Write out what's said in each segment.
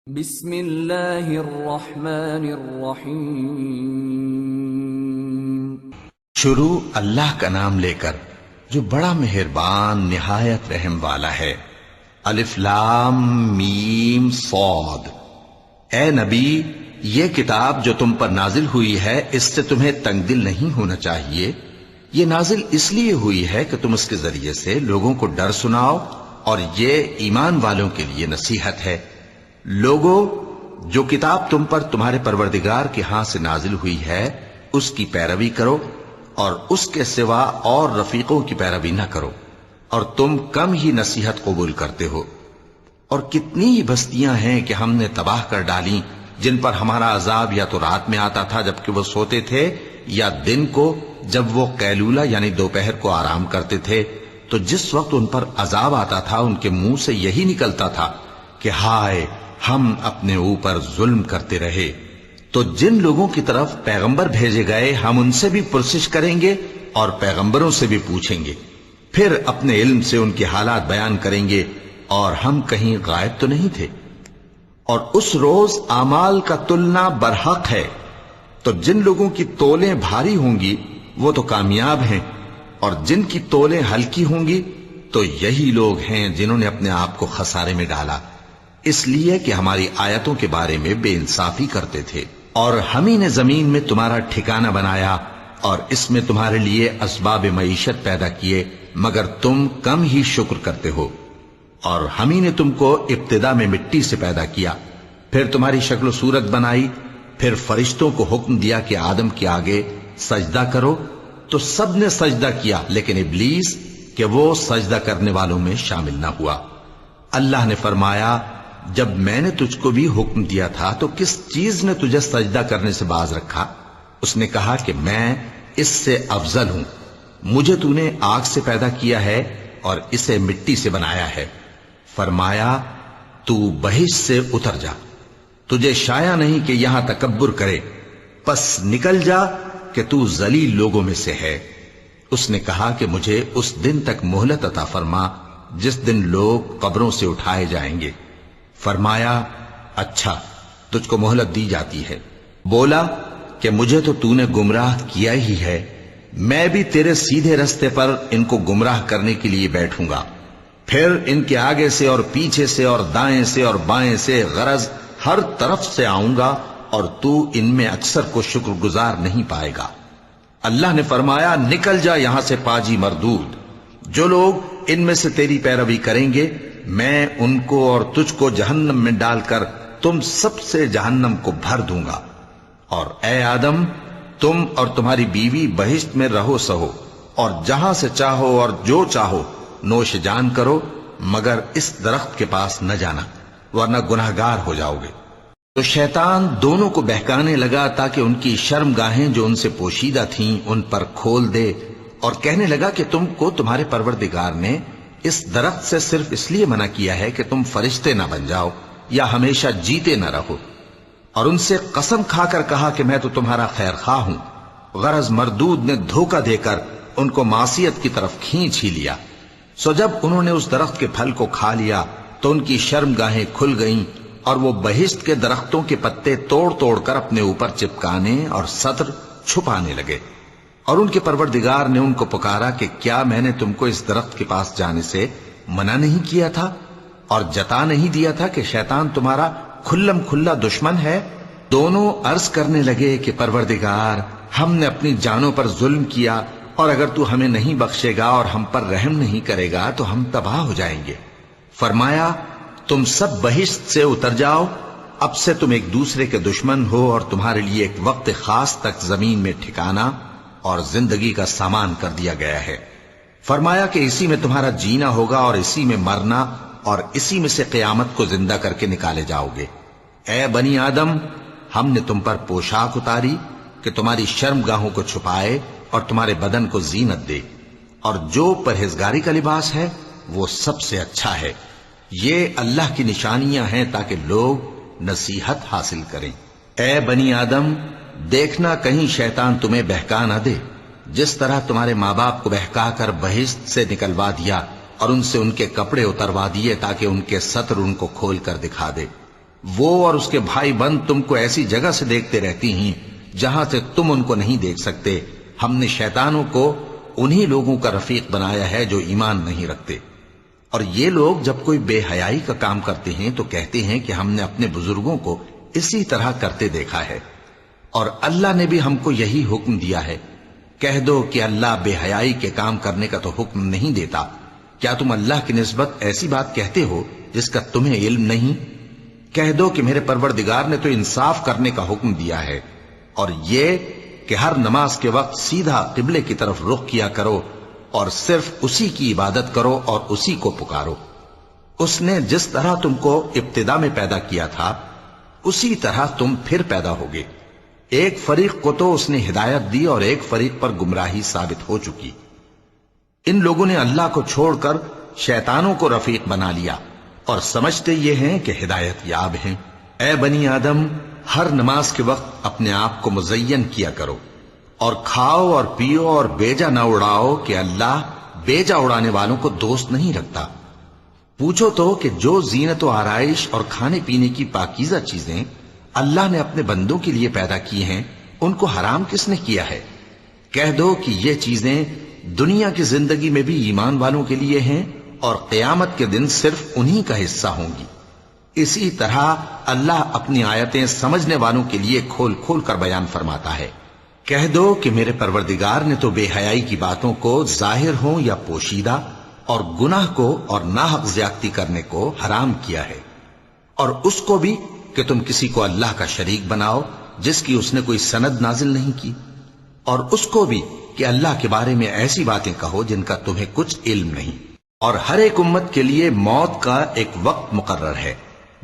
بسم اللہ الرحمن الرحیم۔ شروع اللہ کا نام لے کر جو بڑا مہربان نہایت رحم والا ہے۔ الف لام میم صاد۔ اے نبی، یہ کتاب جو تم پر نازل ہوئی ہے اس سے تمہیں تنگ دل نہیں ہونا چاہیے۔ یہ نازل اس لیے ہوئی ہے کہ تم اس کے ذریعے سے لوگوں کو ڈر سناؤ، اور یہ ایمان والوں کے لیے نصیحت ہے۔ لوگو، جو کتاب تم پر تمہارے پروردگار کے ہاں سے نازل ہوئی ہے اس کی پیروی کرو، اور اس کے سوا اور رفیقوں کی پیروی نہ کرو، اور تم کم ہی نصیحت قبول کرتے ہو۔ اور کتنی ہی بستیاں ہیں کہ ہم نے تباہ کر ڈالیں جن پر ہمارا عذاب یا تو رات میں آتا تھا جبکہ وہ سوتے تھے، یا دن کو جب وہ قیلولہ یعنی دوپہر کو آرام کرتے تھے، تو جس وقت ان پر عذاب آتا تھا ان کے منہ سے یہی نکلتا تھا کہ ہائے، ہم اپنے اوپر ظلم کرتے رہے۔ تو جن لوگوں کی طرف پیغمبر بھیجے گئے ہم ان سے بھی پرسش کریں گے اور پیغمبروں سے بھی پوچھیں گے، پھر اپنے علم سے ان کے حالات بیان کریں گے، اور ہم کہیں غائب تو نہیں تھے۔ اور اس روز اعمال کا تلنا برحق ہے، تو جن لوگوں کی تولیں بھاری ہوں گی وہ تو کامیاب ہیں، اور جن کی تولیں ہلکی ہوں گی تو یہی لوگ ہیں جنہوں نے اپنے آپ کو خسارے میں ڈالا، اس لیے کہ ہماری آیتوں کے بارے میں بے انصافی کرتے تھے۔ اور ہم ہی نے زمین میں تمہارا ٹھکانہ بنایا، اور اس میں تمہارے لیے اسباب معیشت پیدا کیے، مگر تم کم ہی شکر کرتے ہو۔ اور ہم ہی نے تم کو ابتدا میں مٹی سے پیدا کیا، پھر تمہاری شکل و صورت بنائی، پھر فرشتوں کو حکم دیا کہ آدم کے آگے سجدہ کرو، تو سب نے سجدہ کیا لیکن ابلیس کہ وہ سجدہ کرنے والوں میں شامل نہ ہوا۔ اللہ نے فرمایا، جب میں نے تجھ کو بھی حکم دیا تھا تو کس چیز نے تجھے سجدہ کرنے سے باز رکھا؟ اس نے کہا کہ میں اس سے افضل ہوں، مجھے تو نے آگ سے پیدا کیا ہے اور اسے مٹی سے بنایا ہے۔ فرمایا، تو بہشت سے اتر جا، تجھے شایع نہیں کہ یہاں تکبر کرے، پس نکل جا کہ تو ذلیل لوگوں میں سے ہے۔ اس نے کہا کہ مجھے اس دن تک مہلت عطا فرما جس دن لوگ قبروں سے اٹھائے جائیں گے۔ فرمایا، اچھا، تجھ کو مہلت دی جاتی ہے۔ بولا کہ مجھے تو نے گمراہ کیا ہی ہے، میں بھی تیرے سیدھے رستے پر ان کو گمراہ کرنے کے لیے بیٹھوں گا، پھر ان کے آگے سے اور پیچھے سے اور دائیں سے اور بائیں سے، غرض ہر طرف سے آؤں گا، اور تو ان میں اکثر کو شکر گزار نہیں پائے گا۔ اللہ نے فرمایا، نکل جا یہاں سے پاجی مردود، جو لوگ ان میں سے تیری پیروی کریں گے میں ان کو اور تجھ کو جہنم میں ڈال کر تم سب سے جہنم کو بھر دوں گا۔ اور اے آدم، تم اور تمہاری بیوی بہشت میں رہو سہو، اور جہاں سے چاہو اور جو چاہو نوش جان کرو، مگر اس درخت کے پاس نہ جانا ورنہ گناہگار ہو جاؤ گے۔ تو شیطان دونوں کو بہکانے لگا تاکہ ان کی شرم گاہیں جو ان سے پوشیدہ تھیں ان پر کھول دے، اور کہنے لگا کہ تم کو تمہارے پروردگار نے اس درخت سے صرف اس لیے منع کیا ہے کہ تم فرشتے نہ بن جاؤ یا ہمیشہ جیتے نہ رہو۔ اور ان سے قسم کھا کر کہا کہ میں تو تمہارا خیر خواہ ہوں۔ غرض مردود نے دھوکہ دے کر ان کو معصیت کی طرف کھینچ ہی لیا۔ سو جب انہوں نے اس درخت کے پھل کو کھا لیا تو ان کی شرم گاہیں کھل گئیں، اور وہ بہشت کے درختوں کے پتے توڑ توڑ کر اپنے اوپر چپکانے اور سطر چھپانے لگے۔ اور ان کے پروردگار نے ان کو پکارا کہ کیا میں نے تم کو اس درخت کے پاس جانے سے منع نہیں کیا تھا، اور جتا نہیں دیا تھا کہ شیطان تمہارا کھلم کھلا دشمن ہے؟ دونوں عرض کرنے لگے کہ پروردگار، ہم نے اپنی جانوں پر ظلم کیا، اور اگر تو ہمیں نہیں بخشے گا اور ہم پر رحم نہیں کرے گا تو ہم تباہ ہو جائیں گے۔ فرمایا، تم سب بہشت سے اتر جاؤ، اب سے تم ایک دوسرے کے دشمن ہو، اور تمہارے لیے ایک وقت خاص تک زمین میں ٹھکانا اور زندگی کا سامان کر دیا گیا ہے۔ فرمایا کہ اسی میں تمہارا جینا ہوگا اور اسی میں مرنا، اور اسی میں سے قیامت کو زندہ کر کے نکالے جاؤ گے۔ اے بنی آدم، ہم نے تم پر پوشاک اتاری کہ تمہاری شرم گاہوں کو چھپائے اور تمہارے بدن کو زینت دے، اور جو پرہیزگاری کا لباس ہے وہ سب سے اچھا ہے۔ یہ اللہ کی نشانیاں ہیں تاکہ لوگ نصیحت حاصل کریں۔ اے بنی آدم، دیکھنا کہیں شیطان تمہیں بہکا نہ دے، جس طرح تمہارے ماں باپ کو بہکا کر بہشت سے نکلوا دیا اور ان سے ان کے کپڑے اتروا دیے تاکہ ان کے ستر ان کو کھول کر دکھا دے۔ وہ اور اس کے بھائی بند تم کو ایسی جگہ سے دیکھتے رہتی ہیں جہاں سے تم ان کو نہیں دیکھ سکتے۔ ہم نے شیطانوں کو انہی لوگوں کا رفیق بنایا ہے جو ایمان نہیں رکھتے۔ اور یہ لوگ جب کوئی بے حیائی کا کام کرتے ہیں تو کہتے ہیں کہ ہم نے اپنے بزرگوں کو اسی طرح کرتے دیکھا ہے، اور اللہ نے بھی ہم کو یہی حکم دیا ہے۔ کہہ دو کہ اللہ بے حیائی کے کام کرنے کا تو حکم نہیں دیتا۔ کیا تم اللہ کی نسبت ایسی بات کہتے ہو جس کا تمہیں علم نہیں؟ کہہ دو کہ میرے پروردگار نے تو انصاف کرنے کا حکم دیا ہے، اور یہ کہ ہر نماز کے وقت سیدھا قبلے کی طرف رخ کیا کرو اور صرف اسی کی عبادت کرو اور اسی کو پکارو۔ اس نے جس طرح تم کو ابتدا میں پیدا کیا تھا اسی طرح تم پھر پیدا ہوگے۔ ایک فریق کو تو اس نے ہدایت دی اور ایک فریق پر گمراہی ثابت ہو چکی۔ ان لوگوں نے اللہ کو چھوڑ کر شیطانوں کو رفیق بنا لیا اور سمجھتے یہ ہیں کہ ہدایت یاب ہیں۔ اے بنی آدم، ہر نماز کے وقت اپنے آپ کو مزین کیا کرو، اور کھاؤ اور پیو اور بیجا نہ اڑاؤ کہ اللہ بیجا اڑانے والوں کو دوست نہیں رکھتا۔ پوچھو تو کہ جو زینت و آرائش اور کھانے پینے کی پاکیزہ چیزیں اللہ نے اپنے بندوں کے لیے پیدا کی ہیں ان کو حرام کس نے کیا ہے؟ کہہ دو کہ یہ چیزیں دنیا کی زندگی میں بھی ایمان والوں کے لیے ہیں اور قیامت کے دن صرف انہی کا حصہ ہوں گی۔ اسی طرح اللہ اپنی آیتیں سمجھنے والوں کے لیے کھول کھول کر بیان فرماتا ہے۔ کہہ دو کہ میرے پروردگار نے تو بے حیائی کی باتوں کو ظاہر ہوں یا پوشیدہ اور گناہ کو اور ناحق زیادتی کرنے کو حرام کیا ہے، اور اس کو بھی کہ تم کسی کو اللہ کا شریک بناؤ جس کی اس نے کوئی سند نازل نہیں کی، اور اس کو بھی کہ اللہ کے بارے میں ایسی باتیں کہو جن کا تمہیں کچھ علم نہیں۔ اور ہر ایک امت کے لیے موت کا ایک وقت مقرر ہے،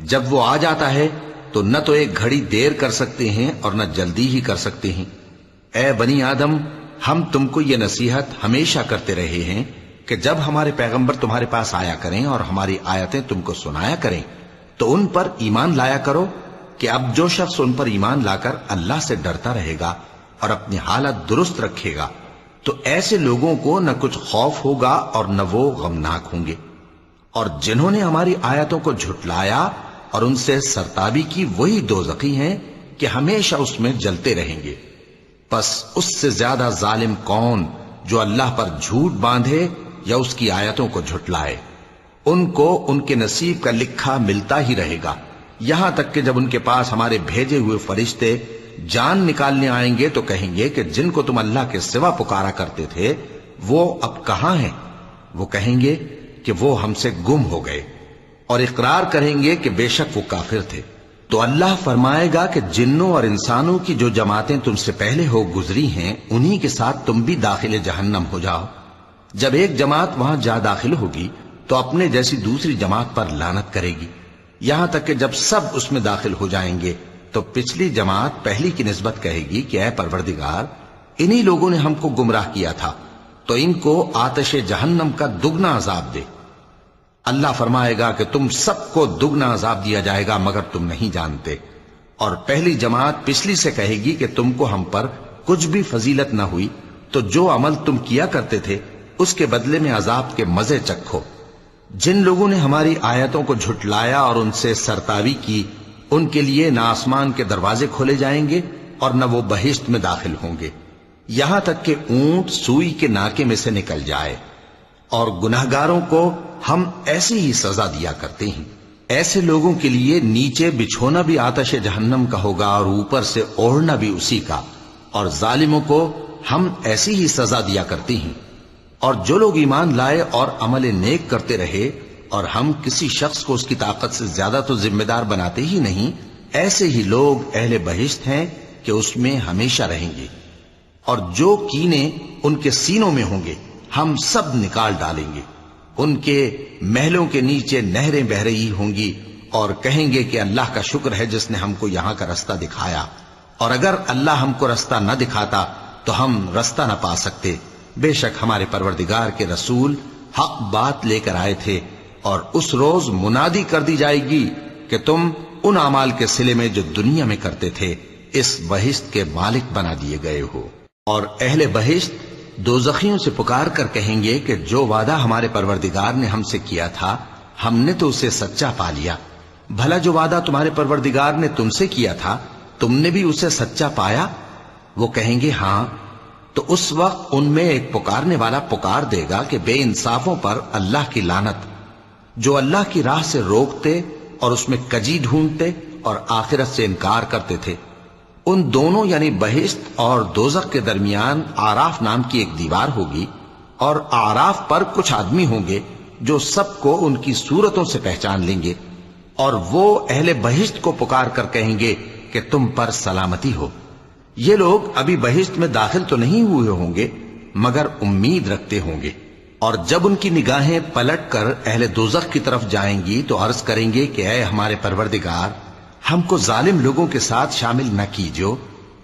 جب وہ آ جاتا ہے تو نہ تو ایک گھڑی دیر کر سکتے ہیں اور نہ جلدی ہی کر سکتے ہیں۔ اے بنی آدم، ہم تم کو یہ نصیحت ہمیشہ کرتے رہے ہیں کہ جب ہمارے پیغمبر تمہارے پاس آیا کریں اور ہماری آیتیں تم کو سنایا کریں تو ان پر ایمان لایا کرو، کہ اب جو شخص ان پر ایمان لا کر اللہ سے ڈرتا رہے گا اور اپنی حالت درست رکھے گا تو ایسے لوگوں کو نہ کچھ خوف ہوگا اور نہ وہ غمناک ہوں گے۔ اور جنہوں نے ہماری آیتوں کو جھٹلایا اور ان سے سرتابی کی وہی دوزخی ہیں کہ ہمیشہ اس میں جلتے رہیں گے۔ پس اس سے زیادہ ظالم کون جو اللہ پر جھوٹ باندھے یا اس کی آیتوں کو جھٹلائے؟ ان کو ان کے نصیب کا لکھا ملتا ہی رہے گا، یہاں تک کہ جب ان کے پاس ہمارے بھیجے ہوئے فرشتے جان نکالنے آئیں گے تو کہیں گے کہ جن کو تم اللہ کے سوا پکارا کرتے تھے وہ اب کہاں ہیں؟ وہ کہیں گے کہ وہ ہم سے گم ہو گئے، اور اقرار کریں گے کہ بے شک وہ کافر تھے۔ تو اللہ فرمائے گا کہ جنوں اور انسانوں کی جو جماعتیں تم سے پہلے ہو گزری ہیں انہی کے ساتھ تم بھی داخل جہنم ہو جاؤ۔ جب ایک جماعت وہاں جا داخل ہوگی تو اپنے جیسی دوسری جماعت پر لعنت کرے گی، یہاں تک کہ جب سب اس میں داخل ہو جائیں گے تو پچھلی جماعت پہلی کی نسبت کہے گی کہ اے پروردگار، انہی لوگوں نے ہم کو گمراہ کیا تھا، تو ان کو آتش جہنم کا دگنا عذاب دے۔ اللہ فرمائے گا کہ تم سب کو دگنا عذاب دیا جائے گا مگر تم نہیں جانتے۔ اور پہلی جماعت پچھلی سے کہے گی کہ تم کو ہم پر کچھ بھی فضیلت نہ ہوئی، تو جو عمل تم کیا کرتے تھے اس کے بدلے میں عذاب کے مزے چکھو۔ جن لوگوں نے ہماری آیتوں کو جھٹلایا اور ان سے سرتاوی کی ان کے لیے نہ آسمان کے دروازے کھولے جائیں گے اور نہ وہ بہشت میں داخل ہوں گے، یہاں تک کہ اونٹ سوئی کے ناکے میں سے نکل جائے۔ اور گناہگاروں کو ہم ایسی ہی سزا دیا کرتے ہیں۔ ایسے لوگوں کے لیے نیچے بچھونا بھی آتش جہنم کا ہوگا اور اوپر سے اوڑھنا بھی اسی کا، اور ظالموں کو ہم ایسی ہی سزا دیا کرتے ہیں۔ اور جو لوگ ایمان لائے اور عمل نیک کرتے رہے اور ہم کسی شخص کو اس کی طاقت سے زیادہ تو ذمہ دار بناتے ہی نہیں، ایسے ہی لوگ اہل بہشت ہیں کہ اس میں ہمیشہ رہیں گے۔ اور جو کینے ان کے سینوں میں ہوں گے ہم سب نکال ڈالیں گے۔ ان کے محلوں کے نیچے نہریں بہہ رہی ہوں گی اور کہیں گے کہ اللہ کا شکر ہے جس نے ہم کو یہاں کا رستہ دکھایا، اور اگر اللہ ہم کو رستہ نہ دکھاتا تو ہم رستہ نہ پا سکتے۔ بے شک ہمارے پروردگار کے رسول حق بات لے کر آئے تھے، اور اس روز منادی کر دی جائے گی کہ تم ان اعمال کے صلے میں جو دنیا میں کرتے تھے اس بہشت کے مالک بنا دیے گئے ہو۔ اور اہل بہشت دوزخیوں سے پکار کر کہیں گے کہ جو وعدہ ہمارے پروردگار نے ہم سے کیا تھا ہم نے تو اسے سچا پا لیا، بھلا جو وعدہ تمہارے پروردگار نے تم سے کیا تھا تم نے بھی اسے سچا پایا؟ وہ کہیں گے ہاں۔ تو اس وقت ان میں ایک پکارنے والا پکار دے گا کہ بے انصافوں پر اللہ کی لعنت، جو اللہ کی راہ سے روکتے اور اس میں کجی ڈھونڈتے اور آخرت سے انکار کرتے تھے۔ ان دونوں یعنی بہشت اور دوزخ کے درمیان آراف نام کی ایک دیوار ہوگی، اور آراف پر کچھ آدمی ہوں گے جو سب کو ان کی صورتوں سے پہچان لیں گے، اور وہ اہل بہشت کو پکار کر کہیں گے کہ تم پر سلامتی ہو۔ یہ لوگ ابھی بہشت میں داخل تو نہیں ہوئے ہوں گے مگر امید رکھتے ہوں گے، اور جب ان کی نگاہیں پلٹ کر اہل دوزخ کی طرف جائیں گی تو عرض کریں گے کہ اے ہمارے پروردگار، ہم کو ظالم لوگوں کے ساتھ شامل نہ کیجو۔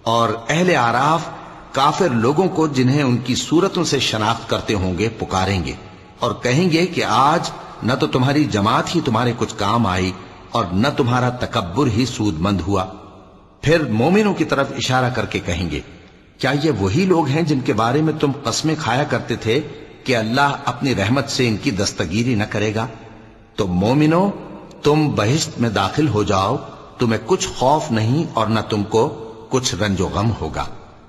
اور اہل آراف کافر لوگوں کو جنہیں ان کی صورتوں سے شناخت کرتے ہوں گے پکاریں گے اور کہیں گے کہ آج نہ تو تمہاری جماعت ہی تمہارے کچھ کام آئی اور نہ تمہارا تکبر ہی سود مند ہوا۔ پھر مومنوں کی طرف اشارہ کر کے کہیں گے، کیا یہ وہی لوگ ہیں جن کے بارے میں تم قسمیں کھایا کرتے تھے کہ اللہ اپنی رحمت سے ان کی دستگیری نہ کرے گا؟ تو مومنوں، تم بہشت میں داخل ہو جاؤ، تمہیں کچھ خوف نہیں اور نہ تم کو کچھ رنج و غم ہوگا۔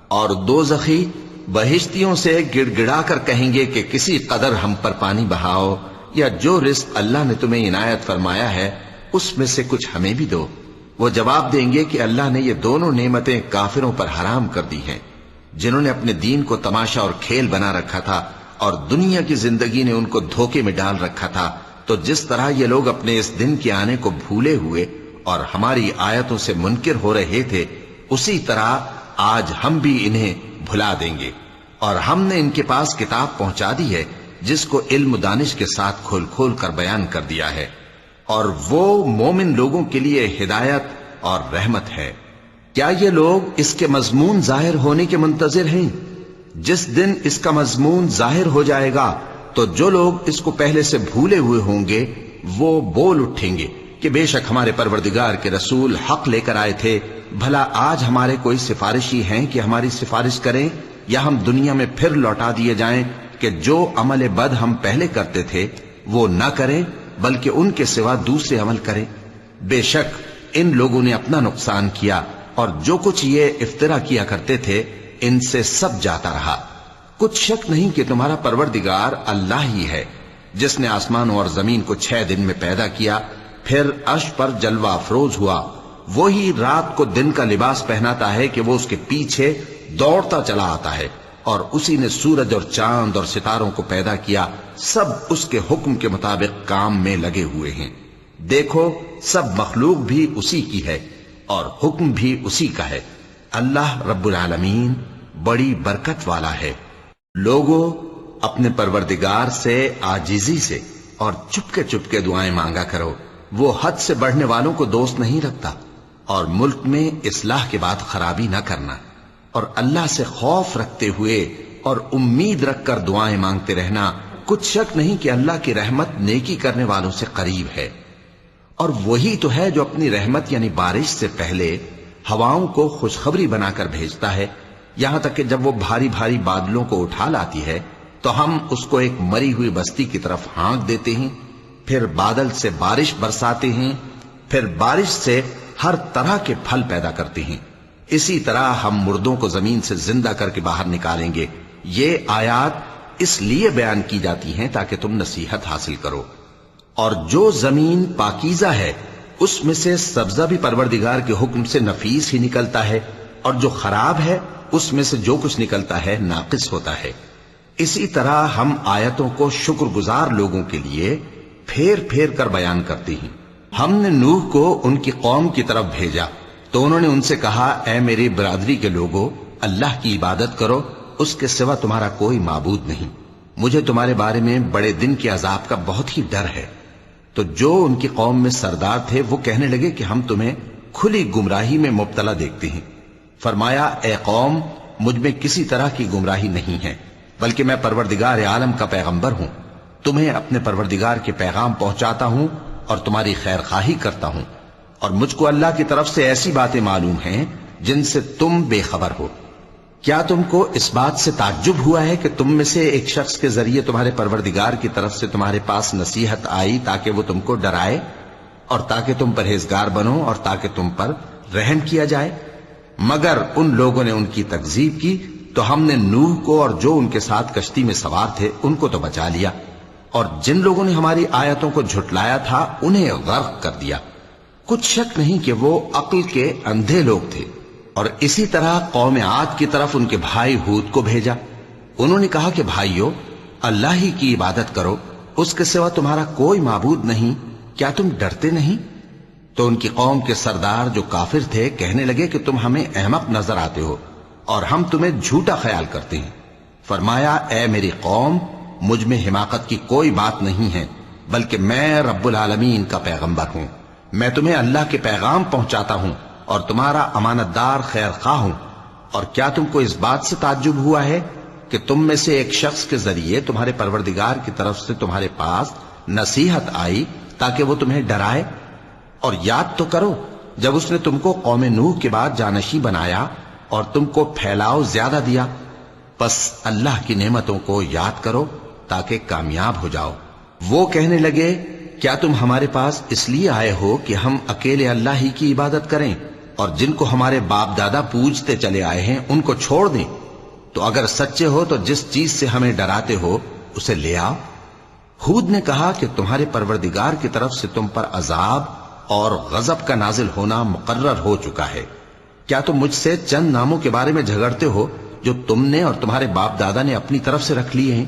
اور دوزخی بہشتیوں سے گڑ گڑا کر کہیں گے کہ کسی قدر ہم پر پانی بہاؤ، یا جو رزق اللہ نے تمہیں عنایت فرمایا ہے اس میں سے کچھ ہمیں بھی دو۔ وہ جواب دیں گے کہ اللہ نے یہ دونوں نعمتیں کافروں پر حرام کر دی ہیں، جنہوں نے اپنے دین کو تماشا اور کھیل بنا رکھا تھا اور دنیا کی زندگی نے ان کو دھوکے میں ڈال رکھا تھا۔ تو جس طرح یہ لوگ اپنے اس دن کے آنے کو بھولے ہوئے اور ہماری آیتوں سے منکر ہو رہے تھے، اسی طرح آج ہم بھی انہیں بھلا دیں گے۔ اور ہم نے ان کے پاس کتاب پہنچا دی ہے جس کو علم و دانش کے ساتھ کھول کھول کر بیان کر دیا ہے، اور وہ مومن لوگوں کے لیے ہدایت اور رحمت ہے۔ کیا یہ لوگ اس کے مضمون ظاہر ہونے کے منتظر ہیں؟ جس دن اس کا مضمون ظاہر ہو جائے گا تو جو لوگ اس کو پہلے سے بھولے ہوئے ہوں گے وہ بول اٹھیں گے کہ بے شک ہمارے پروردگار کے رسول حق لے کر آئے تھے، بھلا آج ہمارے کوئی سفارشی ہیں کہ ہماری سفارش کریں، یا ہم دنیا میں پھر لوٹا دیے جائیں کہ جو عمل بد ہم پہلے کرتے تھے وہ نہ کریں بلکہ ان کے سوا دوسرے عمل کریں۔ بے شک ان لوگوں نے اپنا نقصان کیا، اور جو کچھ یہ افترا کیا کرتے تھے ان سے سب جاتا رہا۔ کچھ شک نہیں کہ تمہارا پروردگار اللہ ہی ہے جس نے آسمانوں اور زمین کو 6 دن میں پیدا کیا، پھر عرش پر جلوہ افروز ہوا۔ وہی رات کو دن کا لباس پہناتا ہے کہ وہ اس کے پیچھے دوڑتا چلا آتا ہے، اور اسی نے سورج اور چاند اور ستاروں کو پیدا کیا، سب اس کے حکم کے مطابق کام میں لگے ہوئے ہیں۔ دیکھو سب مخلوق بھی اسی کی ہے اور حکم بھی اسی کا ہے۔ اللہ رب العالمین بڑی برکت والا ہے۔ لوگوں، اپنے پروردگار سے عاجزی سے اور چپکے دعائیں مانگا کرو، وہ حد سے بڑھنے والوں کو دوست نہیں رکھتا، اور ملک میں اصلاح کے بعد خرابی نہ کرنا، اور اللہ سے خوف رکھتے ہوئے اور امید رکھ کر دعائیں مانگتے رہنا۔ کچھ شک نہیں کہ اللہ کی رحمت نیکی کرنے والوں سے قریب ہے، اور وہی تو ہے جو اپنی رحمت یعنی بارش سے پہلے ہواؤں کو خوشخبری بنا کر بھیجتا ہے، یہاں تک کہ جب وہ بھاری بھاری بادلوں کو اٹھا لاتی ہے تو ہم اس کو ایک مری ہوئی بستی کی طرف ہانک دیتے ہیں، پھر بادل سے بارش برساتے ہیں، پھر بارش سے ہر طرح کے پھل پیدا کرتے ہیں۔ اسی طرح ہم مردوں کو زمین سے زندہ کر کے باہر نکالیں گے۔ یہ آیات اس لیے بیان کی جاتی ہیں تاکہ تم نصیحت حاصل کرو۔ اور جو زمین پاکیزہ ہے اس میں سے سبزہ بھی پروردگار کے حکم سے نفیس ہی نکلتا ہے، اور جو خراب ہے اس میں سے جو کچھ نکلتا ہے ناقص ہوتا ہے۔ اسی طرح ہم آیتوں کو شکر گزار لوگوں کے لیے پھیر پھیر کر بیان کرتے ہیں۔ ہم نے نوح کو ان کی قوم کی طرف بھیجا تو انہوں نے ان سے کہا، اے میری برادری کے لوگوں، اللہ کی عبادت کرو، اس کے سوا تمہارا کوئی معبود نہیں۔ مجھے تمہارے بارے میں بڑے دن کے عذاب کا بہت ہی ڈر ہے۔ تو جو ان کی قوم میں سردار تھے وہ کہنے لگے کہ ہم تمہیں کھلی گمراہی میں مبتلا دیکھتے ہیں۔ فرمایا، اے قوم، مجھ میں کسی طرح کی گمراہی نہیں ہے، بلکہ میں پروردگار عالم کا پیغمبر ہوں، تمہیں اپنے پروردگار کے پیغام پہنچاتا ہوں اور تمہاری خیر خواہی کرتا ہوں، اور مجھ کو اللہ کی طرف سے ایسی باتیں معلوم ہیں جن سے تم بے خبر ہو۔ کیا تم کو اس بات سے تعجب ہوا ہے کہ تم میں سے ایک شخص کے ذریعے تمہارے پروردگار کی طرف سے تمہارے پاس نصیحت آئی تاکہ وہ تم کو ڈرائے؟ اور تاکہ تم پرہیزگار بنو اور تاکہ تم پر رحم کیا جائے۔ مگر ان لوگوں نے ان کی تکذیب کی تو ہم نے نوح کو اور جو ان کے ساتھ کشتی میں سوار تھے ان کو تو بچا لیا، اور جن لوگوں نے ہماری آیتوں کو جھٹلایا تھا انہیں غرق کر دیا۔ کچھ شک نہیں کہ وہ عقل کے اندھے لوگ تھے۔ اور اسی طرح قوم عاد کی طرف ان کے بھائی ہود کو بھیجا۔ انہوں نے کہا کہ بھائیو، اللہ ہی کی عبادت کرو، اس کے سوا تمہارا کوئی معبود نہیں، کیا تم ڈرتے نہیں؟ تو ان کی قوم کے سردار جو کافر تھے کہنے لگے کہ تم ہمیں احمق نظر آتے ہو اور ہم تمہیں جھوٹا خیال کرتے ہیں۔ فرمایا، اے میری قوم، مجھ میں حماقت کی کوئی بات نہیں ہے، بلکہ میں رب العالمین کا پیغمبر ہوں۔ میں تمہیں اللہ کے پیغام پہنچاتا ہوں اور تمہارا امانت دار خیر خواہ ہوں۔ اور کیا تم کو اس بات سے تعجب ہوا ہے کہ تم میں سے ایک شخص کے ذریعے تمہارے پروردگار کی طرف سے تمہارے پاس نصیحت آئی تاکہ وہ تمہیں ڈرائے؟ اور یاد تو کرو جب اس نے تم کو قوم نوح کے بعد جانشی بنایا اور تم کو پھیلاؤ زیادہ دیا۔ پس اللہ کی نعمتوں کو یاد کرو تاکہ کامیاب ہو جاؤ۔ وہ کہنے لگے، کیا تم ہمارے پاس اس لیے آئے ہو کہ ہم اکیلے اللہ ہی کی عبادت کریں اور جن کو ہمارے باپ دادا پوجتے چلے آئے ہیں ان کو چھوڑ دیں؟ تو اگر سچے ہو تو جس چیز سے ہمیں ڈراتے ہو اسے لے آؤ۔ ہود نے کہا کہ تمہارے پروردگار کی طرف سے تم پر عذاب اور غضب کا نازل ہونا مقرر ہو چکا ہے۔ کیا تم مجھ سے چند ناموں کے بارے میں جھگڑتے ہو جو تم نے اور تمہارے باپ دادا نے اپنی طرف سے رکھ لیے ہیں،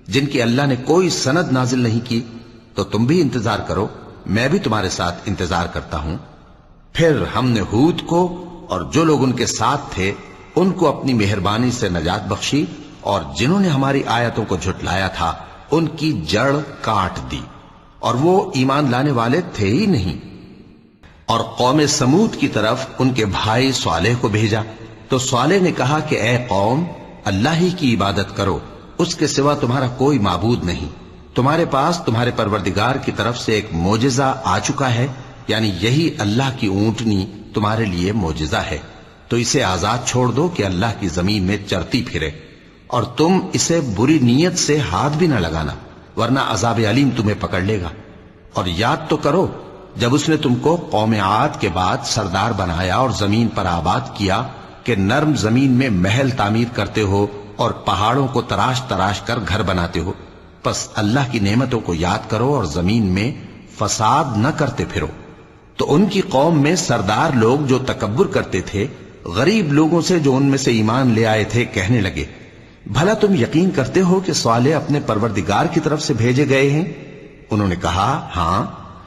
جن کی اللہ نے کوئی سند نازل نہیں کی؟ تو تم بھی انتظار کرو، میں بھی تمہارے ساتھ انتظار کرتا ہوں۔ پھر ہم نے ہود کو اور جو لوگ ان کے ساتھ تھے ان کو اپنی مہربانی سے نجات بخشی، اور جنہوں نے ہماری آیتوں کو جھٹلایا تھا ان کی جڑ کاٹ دی، اور وہ ایمان لانے والے تھے ہی نہیں۔ اور قوم سمود کی طرف ان کے بھائی صالح کو بھیجا تو صالح نے کہا کہ اے قوم، اللہ ہی کی عبادت کرو، اس کے سوا تمہارا کوئی معبود نہیں۔ تمہارے پاس تمہارے پروردگار کی طرف سے ایک معجزہ آ چکا ہے، یعنی یہی اللہ کی اونٹنی تمہارے لیے معجزہ ہے، تو اسے آزاد چھوڑ دو کہ اللہ کی زمین میں چرتی پھرے، اور تم اسے بری نیت سے ہاتھ بھی نہ لگانا، ورنہ عذاب علیم تمہیں پکڑ لے گا۔ اور یاد تو کرو جب اس نے تم کو قوم عاد کے بعد سردار بنایا اور زمین پر آباد کیا کہ نرم زمین میں محل تعمیر کرتے ہو اور پہاڑوں کو تراش تراش کر گھر بناتے ہو۔ پس اللہ کی نعمتوں کو یاد کرو اور زمین میں فساد نہ کرتے پھرو۔ تو ان کی قوم میں سردار لوگ جو تکبر کرتے تھے غریب لوگوں سے جو ان میں سے ایمان لے آئے تھے کہنے لگے، بھلا تم یقین کرتے ہو کہ صالح اپنے پروردگار کی طرف سے بھیجے گئے ہیں؟ انہوں نے کہا، ہاں،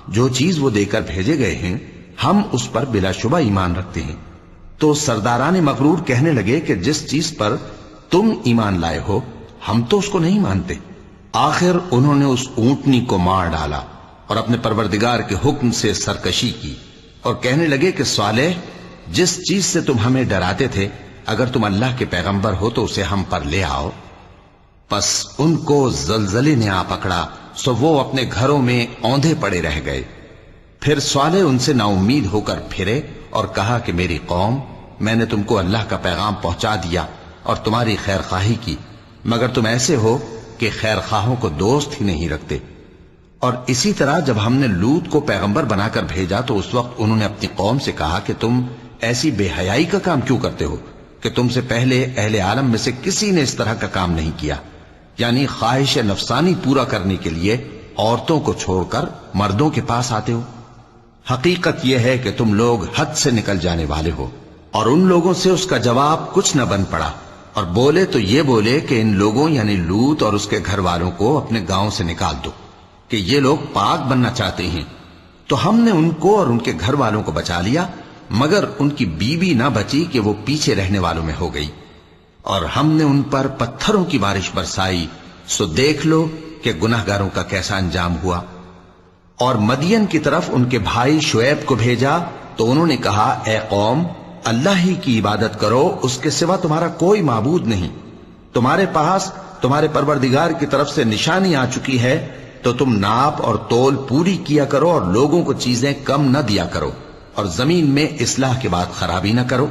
جو چیز وہ دے کر بھیجے گئے ہیں ہم اس پر بلا شبہ ایمان رکھتے ہیں۔ تو سرداران مغرور کہنے لگے کہ جس چیز پر تم ایمان لائے ہو ہم تو اس کو نہیں مانتے۔ آخر انہوں نے اس اونٹنی کو مار ڈالا اور اپنے پروردگار کے حکم سے سرکشی کی، اور کہنے لگے کہ صالح، جس چیز سے تم ہمیں ڈراتے تھے اگر تم اللہ کے پیغمبر ہو تو اسے ہم پر لے آؤ۔ پس ان کو زلزلے نے آ پکڑا، سو وہ اپنے گھروں میں اوندھے پڑے رہ گئے۔ پھر صالح ان سے نا امید ہو کر پھرے اور کہا کہ میری قوم، میں نے تم کو اللہ کا پیغام پہنچا دیا اور تمہاری خیر خواہی کی، مگر تم ایسے ہو کہ خیر خواہوں کو دوست ہی نہیں رکھتے۔ اور اسی طرح جب ہم نے لوط کو پیغمبر بنا کر بھیجا تو اس وقت انہوں نے اپنی قوم سے کہا کہ تم ایسی بے حیائی کا کام کیوں کرتے ہو کہ تم سے پہلے اہل عالم میں سے کسی نے اس طرح کا کام نہیں کیا، یعنی خواہش نفسانی پورا کرنے کے لیے عورتوں کو چھوڑ کر مردوں کے پاس آتے ہو۔ حقیقت یہ ہے کہ تم لوگ حد سے نکل جانے والے ہو۔ اور ان لوگوں سے اس کا جواب کچھ نہ بن پڑا، اور بولے تو یہ بولے کہ ان لوگوں یعنی لوط اور اس کے گھر والوں کو اپنے گاؤں سے نکال دو کہ یہ لوگ پاک بننا چاہتے ہیں۔ تو ہم نے ان کو اور ان کے گھر والوں کو بچا لیا، مگر ان کی بیوی نہ بچی کہ وہ پیچھے رہنے والوں میں ہو گئی، اور ہم نے ان پر پتھروں کی بارش برسائی، سو دیکھ لو کہ گناہگاروں کا کیسا انجام ہوا۔ اور مدین کی طرف ان کے بھائی شعیب کو بھیجا تو انہوں نے کہا، اے قوم، اللہ ہی کی عبادت کرو، اس کے سوا تمہارا کوئی معبود نہیں۔ تمہارے پاس تمہارے پروردگار کی طرف سے نشانی آ چکی ہے، تو تم ناپ اور تول پوری کیا کرو اور لوگوں کو چیزیں کم نہ دیا کرو، اور زمین میں اصلاح کے بعد خرابی نہ کرو۔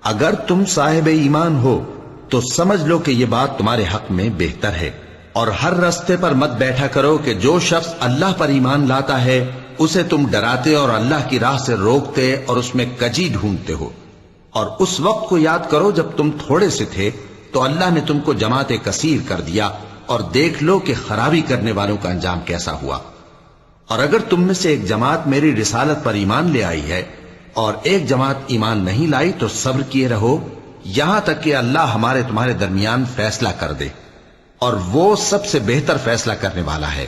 اگر تم صاحب ایمان ہو تو سمجھ لو کہ یہ بات تمہارے حق میں بہتر ہے، اور ہر رستے پر مت بیٹھا کرو کہ جو شخص اللہ پر ایمان لاتا ہے اسے تم ڈراتے اور اللہ کی راہ سے روکتے اور اس میں کجی ڈھونڈتے ہو۔ اور اس وقت کو یاد کرو جب تم تھوڑے سے تھے تو اللہ نے تم کو جماعت کثیر کر دیا، اور دیکھ لو کہ خرابی کرنے والوں کا انجام کیسا ہوا۔ اور اگر تم میں سے ایک جماعت میری رسالت پر ایمان لے آئی ہے اور ایک جماعت ایمان نہیں لائی تو صبر کیے رہو یہاں تک کہ اللہ ہمارے تمہارے درمیان فیصلہ کر دے، اور وہ سب سے بہتر فیصلہ کرنے والا ہے۔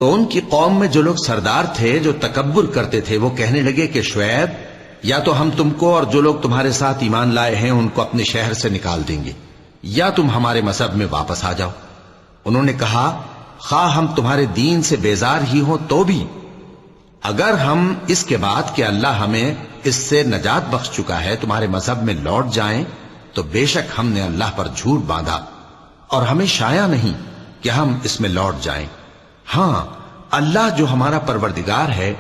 تو ان کی قوم میں جو لوگ سردار تھے جو تکبر کرتے تھے وہ کہنے لگے کہ شعیب، یا تو ہم تم کو اور جو لوگ تمہارے ساتھ ایمان لائے ہیں ان کو اپنے شہر سے نکال دیں گے، یا تم ہمارے مذہب میں واپس آ جاؤ۔ انہوں نے کہا خواہ ہم تمہارے دین سے بیزار ہی ہوں تو بھی، اگر ہم اس کے بعد کہ اللہ ہمیں اس سے نجات بخش چکا ہے تمہارے مذہب میں لوٹ جائیں تو بے شک ہم نے اللہ پر جھوٹ باندھا، اور ہمیں شایع نہیں کہ ہم اس میں لوٹ جائیں۔ ہاں، اللہ جو ہمارا پروردگار ہے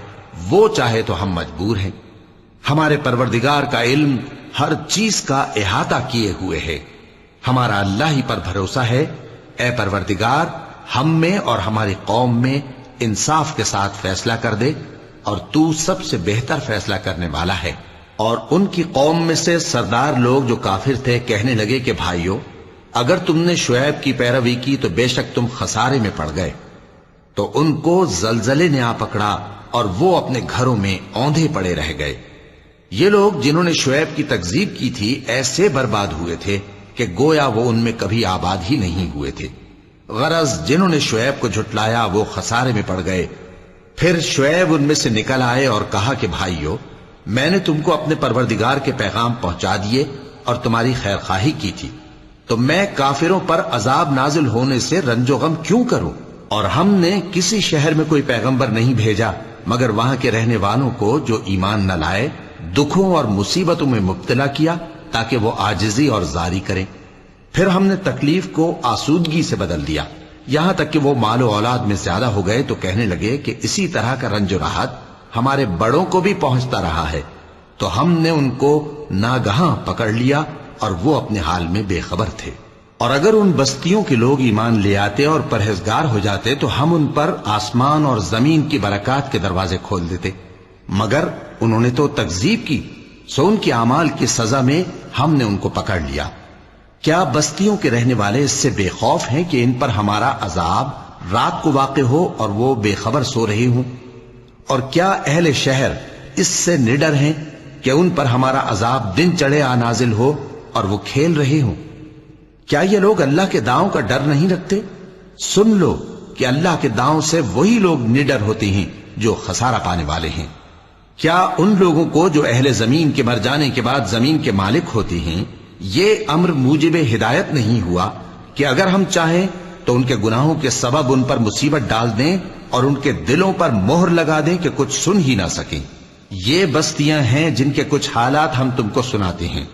وہ چاہے تو ہم مجبور ہیں۔ ہمارے پروردگار کا علم ہر چیز کا احاطہ کیے ہوئے ہے۔ ہمارا اللہ ہی پر بھروسہ ہے۔ اے پروردگار، ہم میں اور ہماری قوم میں انصاف کے ساتھ فیصلہ کر دے، اور تو سب سے بہتر فیصلہ کرنے والا ہے۔ اور ان کی قوم میں سے سردار لوگ جو کافر تھے کہنے لگے کہ بھائیو، اگر تم نے شعیب کی پیروی کی تو بے شک تم خسارے میں پڑ گئے۔ تو ان کو زلزلے نے آ پکڑا اور وہ اپنے گھروں میں اوندھے پڑے رہ گئے۔ یہ لوگ جنہوں نے شعیب کی تکذیب کی تھی ایسے برباد ہوئے تھے کہ گویا وہ ان میں کبھی آباد ہی نہیں ہوئے تھے۔ غرض جنہوں نے شعیب کو جھٹلایا وہ خسارے میں پڑ گئے۔ پھر شعیب ان میں سے نکل آئے اور کہا کہ بھائیو، میں نے تم کو اپنے پروردگار کے پیغام پہنچا دیے اور تمہاری خیر خواہی کی تھی، تو میں کافروں پر عذاب نازل ہونے سے رنج و غم کیوں کروں؟ اور ہم نے کسی شہر میں کوئی پیغمبر نہیں بھیجا مگر وہاں کے رہنے والوں کو جو ایمان نہ لائے دکھوں اور مصیبتوں میں مبتلا کیا تاکہ وہ عاجزی اور زاری کریں۔ پھر ہم نے تکلیف کو آسودگی سے بدل دیا، یہاں تک کہ وہ مال و اولاد میں زیادہ ہو گئے تو کہنے لگے کہ اسی طرح کا رنج و راحت ہمارے بڑوں کو بھی پہنچتا رہا ہے۔ تو ہم نے ان کو ناگہاں پکڑ لیا اور وہ اپنے حال میں بے خبر تھے۔ اور اگر ان بستیوں کے لوگ ایمان لے آتے اور پرہیزگار ہو جاتے تو ہم ان پر آسمان اور زمین کی برکات کے دروازے کھول دیتے، مگر انہوں نے تو تکذیب کی، سو ان کے اعمال کی سزا میں ہم نے ان کو پکڑ لیا۔ کیا بستیوں کے رہنے والے اس سے بے خوف ہیں کہ ان پر ہمارا عذاب رات کو واقع ہو اور وہ بے خبر سو رہے ہوں؟ اور کیا اہل شہر اس سے نڈر ہیں کہ ان پر ہمارا عذاب دن چڑھے آ نازل ہو اور وہ کھیل رہے ہوں؟ کیا یہ لوگ اللہ کے داؤں کا ڈر نہیں رکھتے؟ سن لو کہ اللہ کے داؤں سے وہی لوگ نڈر ہوتے ہیں جو خسارہ پانے والے ہیں۔ کیا ان لوگوں کو جو اہل زمین کے مر جانے کے بعد زمین کے مالک ہوتے ہیں یہ امر موجب ہدایت نہیں ہوا کہ اگر ہم چاہیں تو ان کے گناہوں کے سبب ان پر مصیبت ڈال دیں اور ان کے دلوں پر مہر لگا دیں کہ کچھ سن ہی نہ سکیں؟ یہ بستیاں ہیں جن کے کچھ حالات ہم تم کو سناتے ہیں،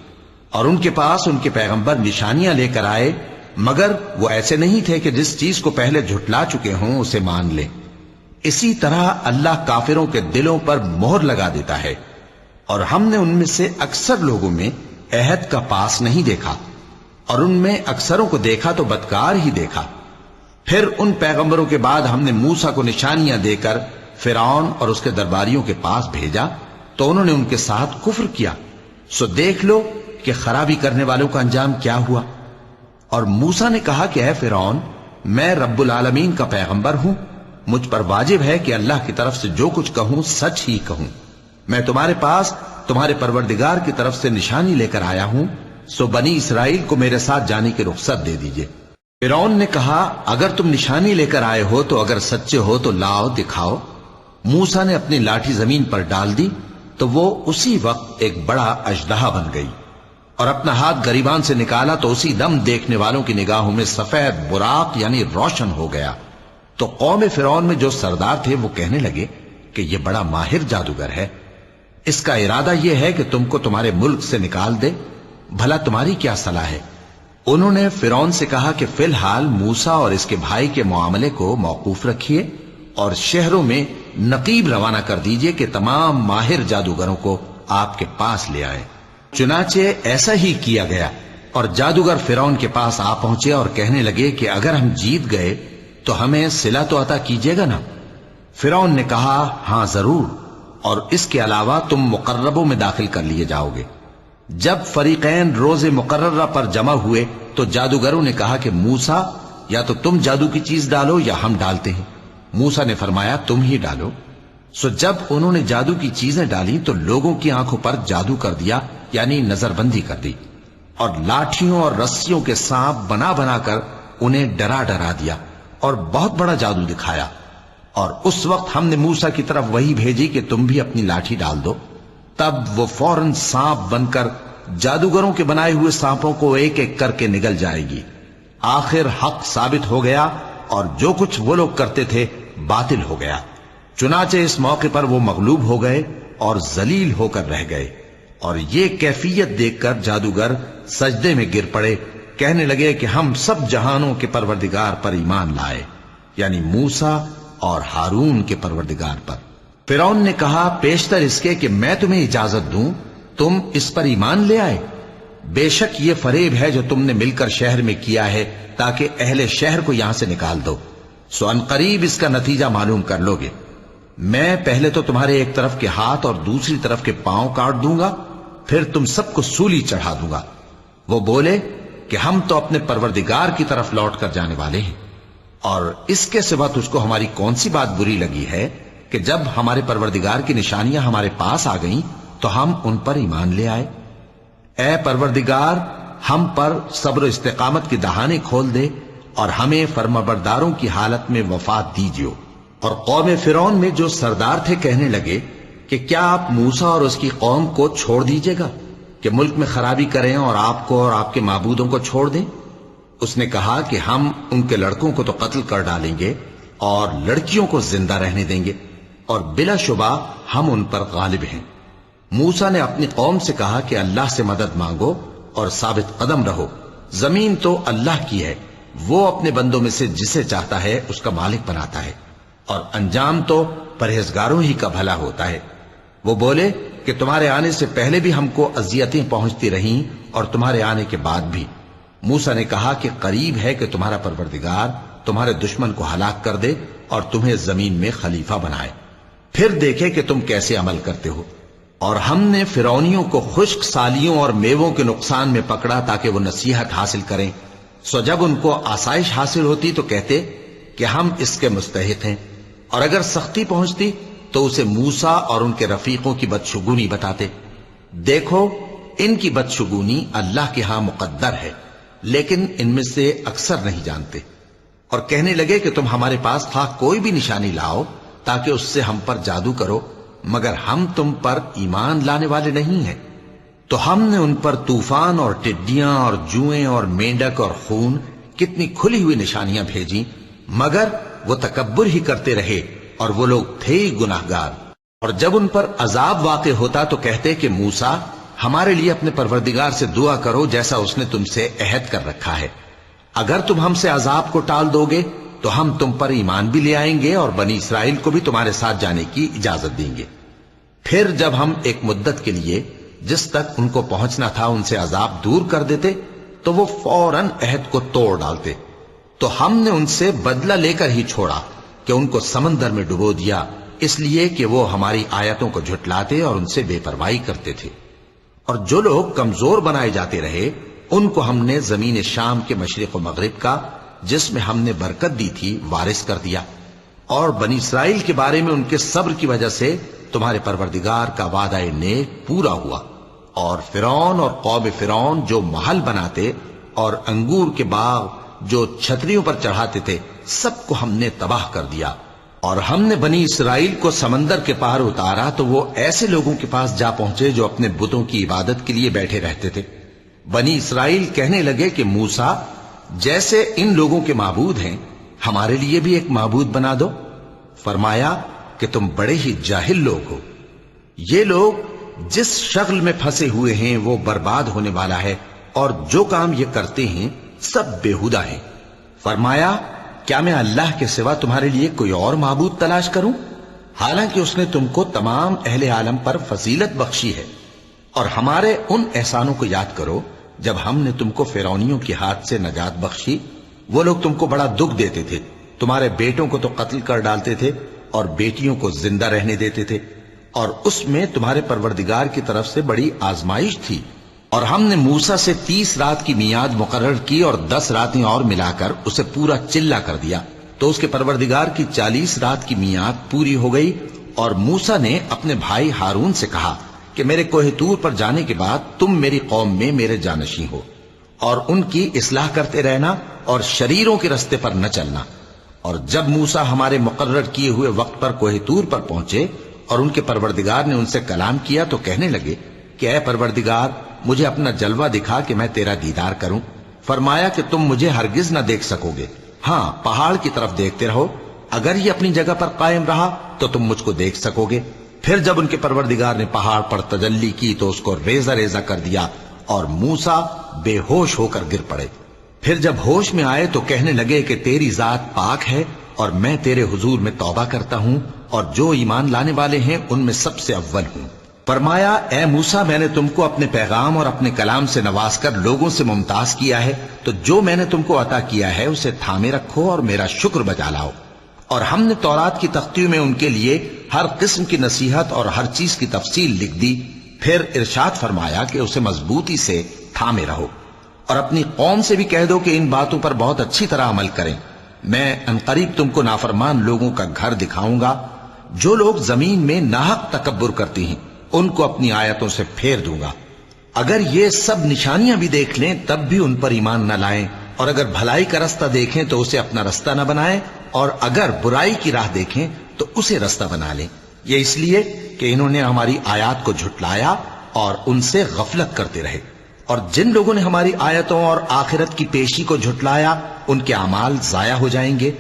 اور ان کے پاس ان کے پیغمبر نشانیاں لے کر آئے، مگر وہ ایسے نہیں تھے کہ جس چیز کو پہلے جھٹلا چکے ہوں اسے مان لیں۔ اسی طرح اللہ کافروں کے دلوں پر مہر لگا دیتا ہے، اور ہم نے ان میں سے اکثر لوگوں میں عہد کا پاس نہیں دیکھا، اور ان میں اکثروں کو دیکھا تو بدکار ہی دیکھا۔ پھر ان پیغمبروں کے بعد ہم نے موسیٰ کو نشانیاں دے کر فرعون اور اس کے درباریوں کے پاس بھیجا تو انہوں نے ان کے ساتھ کفر کیا، سو دیکھ لو کہ خرابی کرنے والوں کا انجام کیا ہوا۔ اور موسیٰ نے کہا کہ اے فرعون، میں رب العالمین کا پیغمبر ہوں، مجھ پر واجب ہے کہ اللہ کی طرف سے جو کچھ کہوں سچ ہی کہوں۔ میں تمہارے پاس تمہارے پروردگار کی طرف سے نشانی لے کر آیا ہوں، سو بنی اسرائیل کو میرے ساتھ جانے کی رخصت دے دیجئے۔ فرعون نے کہا اگر تم نشانی لے کر آئے ہو تو اگر سچے ہو تو لاؤ دکھاؤ۔ موسیٰ نے اپنی لاٹھی زمین پر ڈال دی تو وہ اسی وقت ایک بڑا اژدہا بن گئی، اور اپنا ہاتھ گریبان سے نکالا تو اسی دم دیکھنے والوں کی نگاہوں میں سفید براق یعنی روشن ہو گیا۔ تو قوم فرعون میں جو سردار تھے وہ کہنے لگے کہ یہ بڑا ماہر جادوگر ہے، اس کا ارادہ یہ ہے کہ تم کو تمہارے ملک سے نکال دے، بھلا تمہاری کیا صلاح ہے؟ انہوں نے فرعون سے کہا کہ فی الحال موسیٰ اور اس کے بھائی کے معاملے کو موقوف رکھیے اور شہروں میں نقیب روانہ کر دیجئے کہ تمام ماہر جادوگروں کو آپ کے پاس لے آئیں۔ چنانچہ ایسا ہی کیا گیا، اور جادوگر فرعون کے پاس آ پہنچے اور کہنے لگے کہ اگر ہم جیت گئے تو ہمیں صلہ تو عطا کیجیے گا نا؟ فرعون نے کہا ہاں ضرور، اور اس کے علاوہ تم مقربوں میں داخل کر لیے جاؤ گے۔ جب فریقین روز مقررہ پر جمع ہوئے تو جادوگروں نے کہا کہ موسیٰ یا تو تم جادو کی چیز ڈالو یا ہم ڈالتے ہیں۔ موسیٰ نے فرمایا تم ہی ڈالو۔ سو جب انہوں نے جادو کی چیزیں ڈالی تو لوگوں کی آنکھوں پر جادو کر دیا، یعنی نظر بندی کر دی، اور لاٹھیوں اور رسیوں کے سانپ بنا بنا کر انہیں ڈرا ڈرا دیا اور بہت بڑا جادو دکھایا۔ اور اس وقت ہم نے موسیٰ کی طرف وحی بھیجی کہ تم بھی اپنی لاٹھی ڈال دو، تب وہ فوراً سانپ بن کر جادوگروں کے بنائے ہوئے سانپوں کو ایک ایک کر کے نگل جائے گی۔ آخر حق ثابت ہو گیا اور جو کچھ وہ لوگ کرتے تھے باطل ہو گیا۔ چنانچہ اس موقع پر وہ مغلوب ہو گئے اور ذلیل ہو کر رہ گئے، اور یہ کیفیت دیکھ کر جادوگر سجدے میں گر پڑے، کہنے لگے کہ ہم سب جہانوں کے پروردگار پر ایمان لائے، یعنی موسیٰ اور ہارون کے پروردگار پر۔ فرعون نے کہا پیشتر اس کے کہ میں تمہیں اجازت دوں تم اس پر ایمان لے آئے؟ بے شک یہ فریب ہے جو تم نے مل کر شہر میں کیا ہے تاکہ اہل شہر کو یہاں سے نکال دو، سو ان قریب اس کا نتیجہ معلوم کر لو گے۔ میں پہلے تو تمہارے ایک طرف کے ہاتھ اور دوسری طرف کے پاؤں کاٹ دوں گا، پھر تم سب کو سولی چڑھا دوں گا۔ وہ بولے کہ ہم تو اپنے پروردگار کی طرف لوٹ کر جانے والے ہیں، اور اس کے سوا تجھ کو ہماری کون سی بات بری لگی ہے کہ جب ہمارے پروردگار کی نشانیاں ہمارے پاس آ گئیں تو ہم ان پر ایمان لے آئے؟ اے پروردگار، ہم پر صبر و استقامت کی دہانے کھول دے اور ہمیں فرمانبرداروں کی حالت میں وفات دیجیو۔ اور قوم فرعون میں جو سردار تھے کہنے لگے کہ کیا آپ موسیٰ اور اس کی قوم کو چھوڑ دیجیے گا کہ ملک میں خرابی کریں اور آپ کو اور آپ کے معبودوں کو چھوڑ دیں؟ اس نے کہا کہ ہم ان کے لڑکوں کو تو قتل کر ڈالیں گے اور لڑکیوں کو زندہ رہنے دیں گے، اور بلا شبہ ہم ان پر غالب ہیں۔ موسیٰ نے اپنی قوم سے کہا کہ اللہ سے مدد مانگو اور ثابت قدم رہو، زمین تو اللہ کی ہے، وہ اپنے بندوں میں سے جسے چاہتا ہے اس کا مالک بناتا ہے، اور انجام تو پرہیزگاروں ہی کا بھلا ہوتا ہے۔ وہ بولے کہ تمہارے آنے سے پہلے بھی ہم کو اذیتیں پہنچتی رہیں اور تمہارے آنے کے بعد بھی۔ موسیٰ نے کہا کہ قریب ہے کہ تمہارا پروردگار تمہارے دشمن کو ہلاک کر دے اور تمہیں زمین میں خلیفہ بنائے، پھر دیکھے کہ تم کیسے عمل کرتے ہو۔ اور ہم نے فرعونیوں کو خشک سالیوں اور میووں کے نقصان میں پکڑا تاکہ وہ نصیحت حاصل کریں، سو جب ان کو آسائش حاصل ہوتی تو کہتے کہ ہم اس کے مستحق ہیں، اور اگر سختی پہنچتی تو اسے موسیٰ اور ان کے رفیقوں کی بدشگونی بتاتے۔ دیکھو ان کی بدشگونی اللہ کے ہاں مقدر ہے، لیکن ان میں سے اکثر نہیں جانتے۔ اور کہنے لگے کہ تم ہمارے پاس خواہ کوئی بھی نشانی لاؤ تاکہ اس سے ہم پر جادو کرو، مگر ہم تم پر ایمان لانے والے نہیں ہیں۔ تو ہم نے ان پر طوفان اور ٹڈیاں اور جوئیں اور مینڈک اور خون کتنی کھلی ہوئی نشانیاں بھیجیں، مگر وہ تکبر ہی کرتے رہے اور وہ لوگ تھے ہی گناہگار۔ اور جب ان پر عذاب واقع ہوتا تو کہتے کہ موسیٰ ہمارے لیے اپنے پروردگار سے دعا کرو جیسا اس نے تم سے عہد کر رکھا ہے، اگر تم ہم سے عذاب کو ٹال دو گے تو ہم تم پر ایمان بھی لے آئیں گے اور بنی اسرائیل کو بھی تمہارے ساتھ جانے کی اجازت دیں گے۔ پھر جب ہم ایک مدت کے لیے جس تک ان کو پہنچنا تھا ان سے عذاب دور کر دیتے تو وہ فوراً عہد کو توڑ ڈالتے، تو ہم نے ان سے بدلہ لے کر ہی چھوڑا کہ ان کو سمندر میں ڈبو دیا، اس لیے کہ وہ ہماری آیتوں کو جھٹلاتے اور ان سے بے پرواہی کرتے تھے۔ اور جو لوگ کمزور بنائے جاتے رہے ان کو ہم نے زمین شام کے مشرق و مغرب کا جس میں ہم نے برکت دی تھی وارث کر دیا، اور بنی اسرائیل کے بارے میں ان کے صبر کی وجہ سے تمہارے پروردگار کا وعدہ نیک پورا ہوا۔ اور فرعون اور قوم فرعون جو محل بناتے اور انگور کے باغ جو چھتریوں پر چڑھاتے تھے سب کو ہم نے تباہ کر دیا۔ اور ہم نے بنی اسرائیل کو سمندر کے پار اتارا تو وہ ایسے لوگوں کے پاس جا پہنچے جو اپنے بتوں کی عبادت کے لیے بیٹھے رہتے تھے۔ بنی اسرائیل کہنے لگے کہ موسیٰ جیسے ان لوگوں کے معبود ہیں ہمارے لیے بھی ایک معبود بنا دو۔ فرمایا کہ تم بڑے ہی جاہل لوگ ہو، یہ لوگ جس شغل میں پھنسے ہوئے ہیں وہ برباد ہونے والا ہے، اور جو کام یہ کرتے ہیں سب بےہودہ ہیں۔ فرمایا کیا میں اللہ کے سوا تمہارے لیے کوئی اور معبود تلاش کروں، حالانکہ اس نے تم کو تمام اہل عالم پر فضیلت بخشی ہے۔ اور ہمارے ان احسانوں کو یاد کرو جب ہم نے تم کو فرعونیوں کے ہاتھ سے نجات بخشی، وہ لوگ تم کو بڑا دکھ دیتے تھے، تمہارے بیٹوں کو تو قتل کر ڈالتے تھے اور بیٹیوں کو زندہ رہنے دیتے تھے، اور اس میں تمہارے پروردگار کی طرف سے بڑی آزمائش تھی۔ اور ہم نے موسیٰ سے 30 رات کی میعاد مقرر کی اور 10 راتیں اور ملا کر اسے پورا چلہ کر دیا، تو اس کے پروردگار کی 40 رات کی میعاد پوری ہو گئی۔ اور موسیٰ نے اپنے بھائی ہارون سے کہا کہ میرے کوہ طور پر جانے کے بعد تم میری قوم میں میرے جانشین ہو، اور ان کی اصلاح کرتے رہنا اور شریروں کے رستے پر نہ چلنا۔ اور جب موسیٰ ہمارے مقرر کیے ہوئے وقت پر کوہ طور پر پہنچے اور ان کے پروردگار نے ان سے کلام کیا تو کہنے لگے کہ اے پروردگار، مجھے اپنا جلوہ دکھا کہ میں تیرا دیدار کروں۔ فرمایا کہ تم مجھے ہرگز نہ دیکھ سکو گے، ہاں پہاڑ کی طرف دیکھتے رہو، اگر یہ اپنی جگہ پر قائم رہا تو تم مجھ کو دیکھ سکو گے۔ پھر جب ان کے پروردگار نے پہاڑ پر تجلی کی تو اس کو ریزہ ریزہ کر دیا اور موسیٰ بے ہوش ہو کر گر پڑے۔ پھر جب ہوش میں آئے تو کہنے لگے کہ تیری ذات پاک ہے اور میں تیرے حضور میں توبہ کرتا ہوں اور جو ایمان لانے والے ہیں ان میں سب سے اول ہوں۔ فرمایا اے موسیٰ، میں نے تم کو اپنے پیغام اور اپنے کلام سے نواز کر لوگوں سے ممتاز کیا ہے، تو جو میں نے تم کو عطا کیا ہے اسے تھامے رکھو اور میرا شکر بجا لاؤ۔ اور ہم نے تورات کی تختیوں میں ان کے لیے ہر قسم کی نصیحت اور ہر چیز کی تفصیل لکھ دی۔ پھر ارشاد فرمایا کہ اسے مضبوطی سے تھامے رہو، اور اپنی قوم سے بھی کہہ دو کہ ان باتوں پر بہت اچھی طرح عمل کریں۔ میں انقریب تم کو نافرمان لوگوں کا گھر دکھاؤں گا، جو لوگ زمین میں ناحق تکبر کرتی ہیں ان کو اپنی آیتوں سے پھیر دوں گا۔ اگر یہ سب نشانیاں بھی دیکھ لیں تب بھی ان پر ایمان نہ لائیں، اور اگر بھلائی کا رستہ دیکھیں تو اسے اپنا رستہ نہ بنائیں، اور اگر برائی کی راہ دیکھیں تو اسے رستہ بنا لیں۔ یہ اس لیے کہ انہوں نے ہماری آیات کو جھٹلایا اور ان سے غفلت کرتے رہے۔ اور جن لوگوں نے ہماری آیتوں اور آخرت کی پیشی کو جھٹلایا ان کے اعمال ضائع ہو جائیں گے۔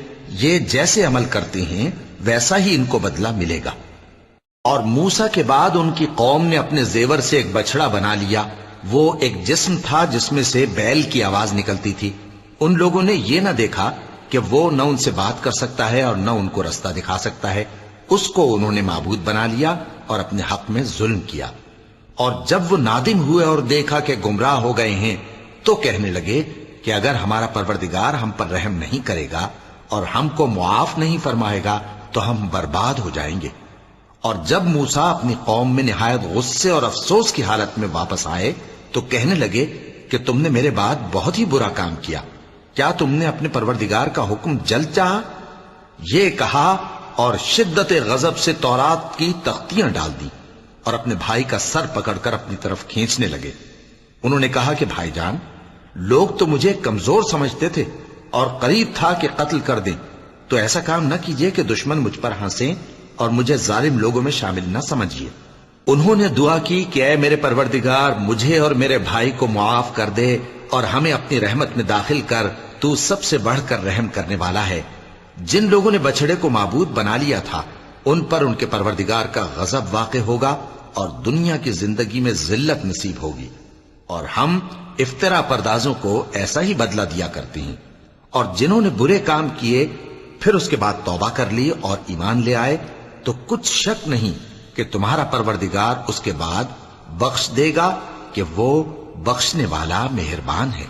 یہ جیسے عمل کرتے ہیں ویسا ہی ان کو بدلہ ملے گا۔ اور موسیٰ کے بعد ان کی قوم نے اپنے زیور سے ایک بچڑا بنا لیا، وہ ایک جسم تھا جس میں سے بیل کی آواز نکلتی تھی۔ ان لوگوں نے یہ نہ دیکھا کہ وہ نہ ان سے بات کر سکتا ہے اور نہ ان کو رستہ دکھا سکتا ہے، اس کو انہوں نے معبود بنا لیا اور اپنے حق میں ظلم کیا۔ اور جب وہ نادم ہوئے اور دیکھا کہ گمراہ ہو گئے ہیں تو کہنے لگے کہ اگر ہمارا پروردگار ہم پر رحم نہیں کرے گا اور ہم کو معاف نہیں فرمائے گا تو ہم برباد ہو جائیں گے۔ اور جب موسیٰ اپنی قوم میں نہایت غصے اور افسوس کی حالت میں واپس آئے تو کہنے لگے کہ تم نے میرے بعد بہت ہی برا کام کیا، کیا تم نے اپنے پروردگار کا حکم جلد چاہا؟ یہ کہا اور شدت غضب سے تورات کی تختیاں ڈال دی اور اپنے بھائی کا سر پکڑ کر اپنی طرف کھینچنے لگے۔ انہوں نے کہا کہ بھائی جان، لوگ تو مجھے کمزور سمجھتے تھے اور قریب تھا کہ قتل کر دیں، تو ایسا کام نہ کیجیے کہ دشمن مجھ پر ہنسیں اور مجھے ظالم لوگوں میں شامل نہ سمجھیے۔ انہوں نے دعا کی کہ اے میرے پروردگار، مجھے اور میرے بھائی کو معاف کر دے اور ہمیں اپنی رحمت میں داخل کر، تو سب سے بڑھ کر رحم کرنے والا ہے۔ جن لوگوں نے بچڑے کو معبود بنا لیا تھا ان پر ان کے پروردگار کا غضب واقع ہوگا اور دنیا کی زندگی میں ذلت نصیب ہوگی، اور ہم افترا پردازوں کو ایسا ہی بدلہ دیا کرتے ہیں۔ اور جنہوں نے برے کام کیے پھر اس کے بعد توبہ کر لی اور ایمان لے آئے تو کچھ شک نہیں کہ تمہارا پروردگار اس کے بعد بخش دے گا کہ وہ بخشنے والا مہربان ہے۔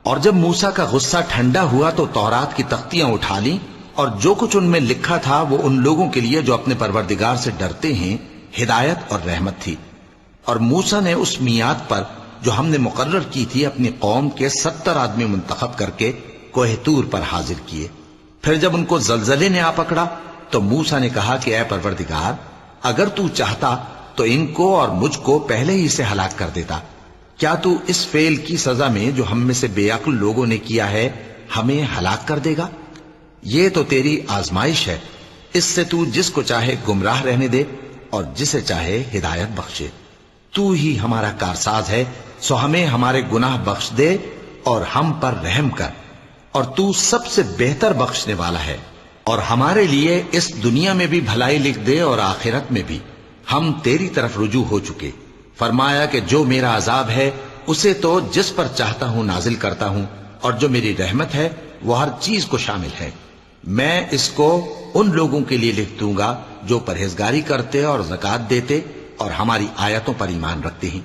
اور جب موسیٰ کا غصہ ٹھنڈا ہوا تو تورات کی تختیاں اٹھا لیں، اور جو کچھ ان میں لکھا تھا وہ ان لوگوں کے لیے جو اپنے پروردگار سے ڈرتے ہیں ہدایت اور رحمت تھی۔ اور موسیٰ نے اس میعاد پر جو ہم نے مقرر کی تھی اپنی قوم کے 70 آدمی منتخب کر کے کوہ طور پر حاضر کیے۔ پھر جب ان کو زلزلے نے آ پکڑا تو موسیٰ نے کہا کہ اے پروردگار، اگر تو چاہتا تو ان کو اور مجھ کو پہلے ہی سے ہلاک کر دیتا۔ کیا تو اس فعل کی سزا میں جو ہم میں سے بے عقل لوگوں نے کیا ہے ہمیں ہلاک کر دے گا؟ یہ تو تیری آزمائش ہے، اس سے تو جس کو چاہے گمراہ رہنے دے اور جسے چاہے ہدایت بخشے۔ تو ہی ہمارا کارساز ہے، سو ہمیں ہمارے گناہ بخش دے اور ہم پر رحم کر، اور تو سب سے بہتر بخشنے والا ہے، اور ہمارے لیے اس دنیا میں بھی بھلائی لکھ دے اور آخرت میں بھی۔ ہم تیری طرف رجوع ہو چکے۔ فرمایا کہ جو میرا عذاب ہے اسے تو جس پر چاہتا ہوں نازل کرتا ہوں، اور جو میری رحمت ہے وہ ہر چیز کو شامل ہے۔ میں اس کو ان لوگوں کے لیے لکھ دوں گا جو پرہیزگاری کرتے اور زکوٰۃ دیتے اور ہماری آیتوں پر ایمان رکھتے ہیں،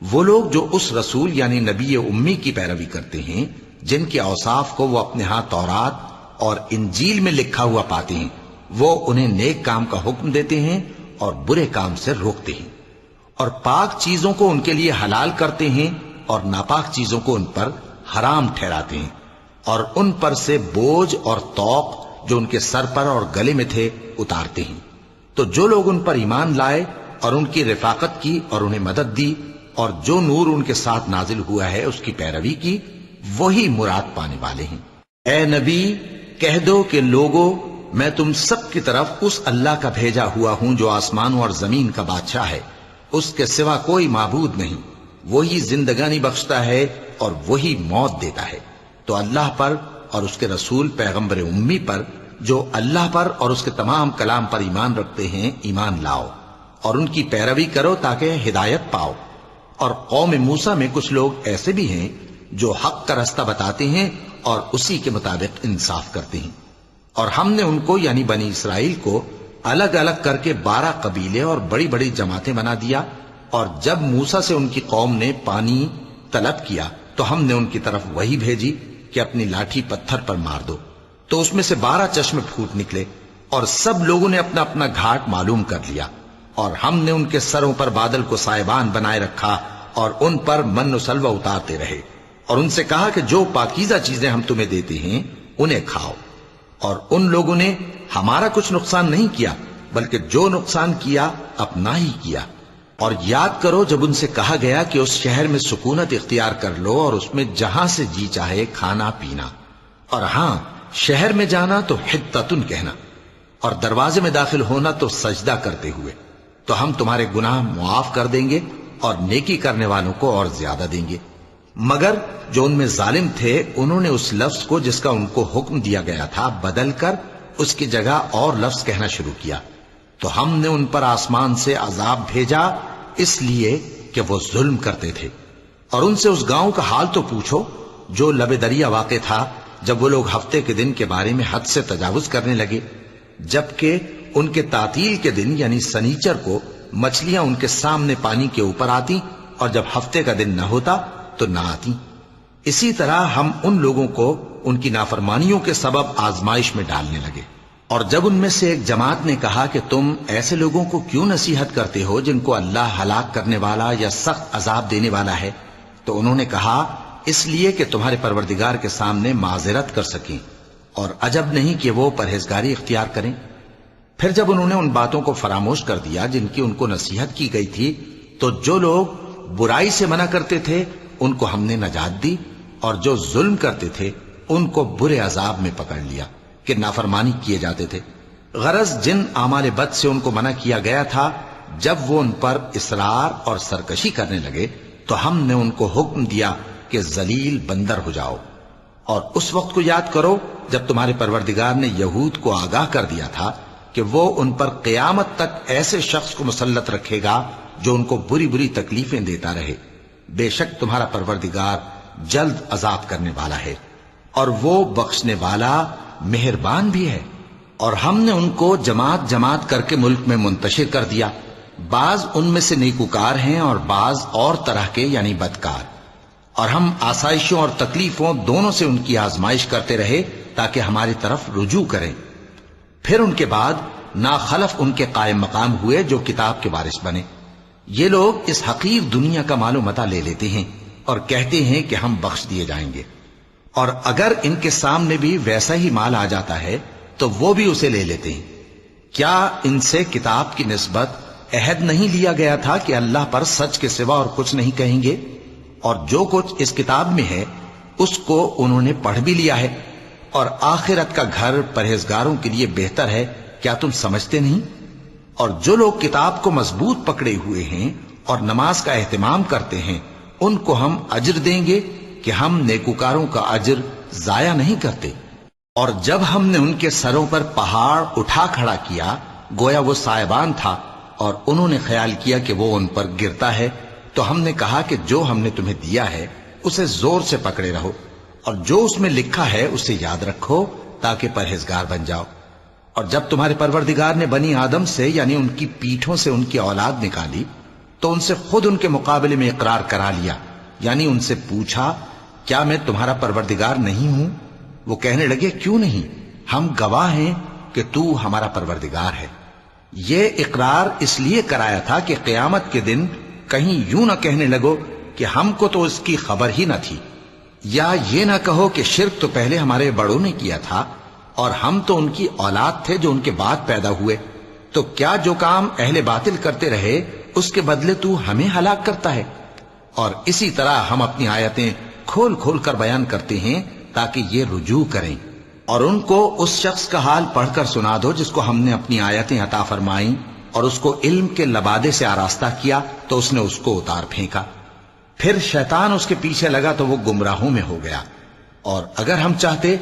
وہ لوگ جو اس رسول یعنی نبی امی کی پیروی کرتے ہیں جن کے اوصاف کو وہ اپنے ہاں تورات اور انجیل میں لکھا ہوا پاتے ہیں، وہ انہیں نیک کام کا حکم دیتے ہیں اور برے کام سے روکتے ہیں، اور پاک چیزوں کو ان کے لیے حلال کرتے ہیں اور ناپاک چیزوں کو ان پر حرام ٹھہراتے ہیں، اور ان پر سے بوجھ اور طوق جو ان کے سر پر اور گلے میں تھے اتارتے ہیں۔ تو جو لوگ ان پر ایمان لائے اور ان کی رفاقت کی اور انہیں مدد دی اور جو نور ان کے ساتھ نازل ہوا ہے اس کی پیروی کی، وہی مراد پانے والے ہیں۔ اے نبی کہہ دو کہ لوگو، میں تم سب کی طرف اس اللہ کا بھیجا ہوا ہوں جو آسمانوں اور زمین کا بادشاہ ہے، اس کے سوا کوئی معبود نہیں، وہی زندگانی بخشتا ہے اور وہی موت دیتا ہے۔ تو اللہ پر اور اس کے رسول پیغمبر امی پر جو اللہ پر اور اس کے تمام کلام پر ایمان رکھتے ہیں ایمان لاؤ اور ان کی پیروی کرو تاکہ ہدایت پاؤ۔ اور قوم موسیٰ میں کچھ لوگ ایسے بھی ہیں جو حق کا رستہ بتاتے ہیں اور اسی کے مطابق انصاف کرتے ہیں، اور ہم نے ان کو یعنی بنی اسرائیل کو الگ الگ کر کے 12 قبیلے اور بڑی بڑی جماعتیں بنا دیا، اور جب موسیٰ سے ان کی قوم نے پانی طلب کیا تو ہم نے ان کی طرف وہی بھیجی کہ اپنی لاٹھی پتھر پر مار دو، تو اس میں سے 12 چشمے پھوٹ نکلے، اور سب لوگوں نے اپنا اپنا گھاٹ معلوم کر لیا، اور ہم نے ان کے سروں پر بادل کو سائبان بنائے رکھا اور ان پر من و سلوہ اتارتے رہے، اور ان سے کہا کہ جو پاکیزہ چیزیں ہم تمہیں دیتے ہیں انہیں کھاؤ، اور ان لوگوں نے ہمارا کچھ نقصان نہیں کیا بلکہ جو نقصان کیا اپنا ہی کیا۔ اور یاد کرو جب ان سے کہا گیا کہ اس شہر میں سکونت اختیار کر لو اور اس میں جہاں سے جی چاہے کھانا پینا، اور ہاں شہر میں جانا تو حتتن کہنا، اور دروازے میں داخل ہونا تو سجدہ کرتے ہوئے، تو ہم تمہارے گناہ معاف کر دیں گے اور نیکی کرنے والوں کو اور زیادہ دیں گے۔ مگر جو ان میں ظالم تھے انہوں نے اس لفظ کو جس کا ان کو حکم دیا گیا تھا بدل کر اس کی جگہ اور لفظ کہنا شروع کیا، تو ہم نے ان پر آسمان سے عذاب بھیجا اس لیے کہ وہ ظلم کرتے تھے۔ اور ان سے اس گاؤں کا حال تو پوچھو جو لب دریا واقع تھا، جب وہ لوگ ہفتے کے دن کے بارے میں حد سے تجاوز کرنے لگے، جبکہ ان کے تعطیل کے دن یعنی سنیچر کو مچھلیاں ان کے سامنے پانی کے اوپر آتی اور جب ہفتے کا دن نہ ہوتا تو نہ آتی۔ اسی طرح ہم ان لوگوں کو ان کی نافرمانیوں کے سبب آزمائش میں ڈالنے لگے۔ اور جب ان میں سے ایک جماعت نے کہا کہ تم ایسے لوگوں کو کیوں نصیحت کرتے ہو جن کو اللہ ہلاک کرنے والا یا سخت عذاب دینے والا ہے، تو انہوں نے کہا اس لیے کہ تمہارے پروردگار کے سامنے معذرت کر سکیں، اور عجب نہیں کہ وہ پرہیزگاری اختیار کریں۔ پھر جب انہوں نے ان باتوں کو فراموش کر دیا جن کی ان کو نصیحت کی گئی تھی، تو جو لوگ برائی سے منع کرتے تھے ان کو ہم نے نجات دی، اور جو ظلم کرتے تھے ان کو برے عذاب میں پکڑ لیا کہ نافرمانی کیے جاتے تھے۔ غرض جن اعمال بد سے ان کو منع کیا گیا تھا، جب وہ ان پر اصرار اور سرکشی کرنے لگے تو ہم نے ان کو حکم دیا کہ ذلیل بندر ہو جاؤ۔ اور اس وقت کو یاد کرو جب تمہارے پروردگار نے یہود کو آگاہ کر دیا تھا کہ وہ ان پر قیامت تک ایسے شخص کو مسلط رکھے گا جو ان کو بری بری تکلیفیں دیتا رہے۔ بے شک تمہارا پروردگار جلد عذاب کرنے والا ہے، اور وہ بخشنے والا مہربان بھی ہے۔ اور ہم نے ان کو جماعت جماعت کر کے ملک میں منتشر کر دیا، بعض ان میں سے نیکوکار ہیں اور بعض اور طرح کے یعنی بدکار، اور ہم آسائشوں اور تکلیفوں دونوں سے ان کی آزمائش کرتے رہے تاکہ ہماری طرف رجوع کریں۔ پھر ان کے بعد ناخلف ان کے قائم مقام ہوئے جو کتاب کے وارث بنے۔ یہ لوگ اس حقیر دنیا کا مال و متاع لے لیتے ہیں اور کہتے ہیں کہ ہم بخش دیے جائیں گے، اور اگر ان کے سامنے بھی ویسا ہی مال آ جاتا ہے تو وہ بھی اسے لے لیتے ہیں۔ کیا ان سے کتاب کی نسبت عہد نہیں لیا گیا تھا کہ اللہ پر سچ کے سوا اور کچھ نہیں کہیں گے؟ اور جو کچھ اس کتاب میں ہے اس کو انہوں نے پڑھ بھی لیا ہے، اور آخرت کا گھر پرہیزگاروں کے لیے بہتر ہے، کیا تم سمجھتے نہیں؟ اور جو لوگ کتاب کو مضبوط پکڑے ہوئے ہیں اور نماز کا اہتمام کرتے ہیں ان کو ہم اجر دیں گے کہ ہم نیکوکاروں کا اجر ضائع نہیں کرتے۔ اور جب ہم نے ان کے سروں پر پہاڑ اٹھا کھڑا کیا گویا وہ سائبان تھا، اور انہوں نے خیال کیا کہ وہ ان پر گرتا ہے، تو ہم نے کہا کہ جو ہم نے تمہیں دیا ہے اسے زور سے پکڑے رہو، اور جو اس میں لکھا ہے اسے یاد رکھو تاکہ پرہیزگار بن جاؤ۔ اور جب تمہارے پروردگار نے بنی آدم سے یعنی ان کی پیٹھوں سے ان کی اولاد نکالی تو ان سے خود ان کے مقابلے میں اقرار کرا لیا، یعنی ان سے پوچھا کیا میں تمہارا پروردگار نہیں ہوں؟ وہ کہنے لگے کیوں نہیں، ہم گواہ ہیں کہ تو ہمارا پروردگار ہے۔ یہ اقرار اس لیے کرایا تھا کہ قیامت کے دن کہیں یوں نہ کہنے لگو کہ ہم کو تو اس کی خبر ہی نہ تھی، یا یہ نہ کہو کہ شرک تو پہلے ہمارے بڑوں نے کیا تھا اور ہم تو ان کی اولاد تھے جو ان کے بعد پیدا ہوئے، تو کیا جو کام اہل باطل کرتے رہے اس کے بدلے تو ہمیں ہلاک کرتا ہے؟ اور اسی طرح ہم اپنی آیتیں کھول کھول کر بیان کرتے ہیں تاکہ یہ رجوع کریں، اور ان کو اس شخص کا حال پڑھ کر سنا دو جس کو ہم نے اپنی آیتیں عطا فرمائیں اور اس کو علم کے لبادے سے آراستہ کیا تو اس نے اس کو اتار پھینکا، پھر شیطان اس کے پیچھے لگا تو وہ گمراہوں میں ہو گیا، اور اگر ہم چاہتے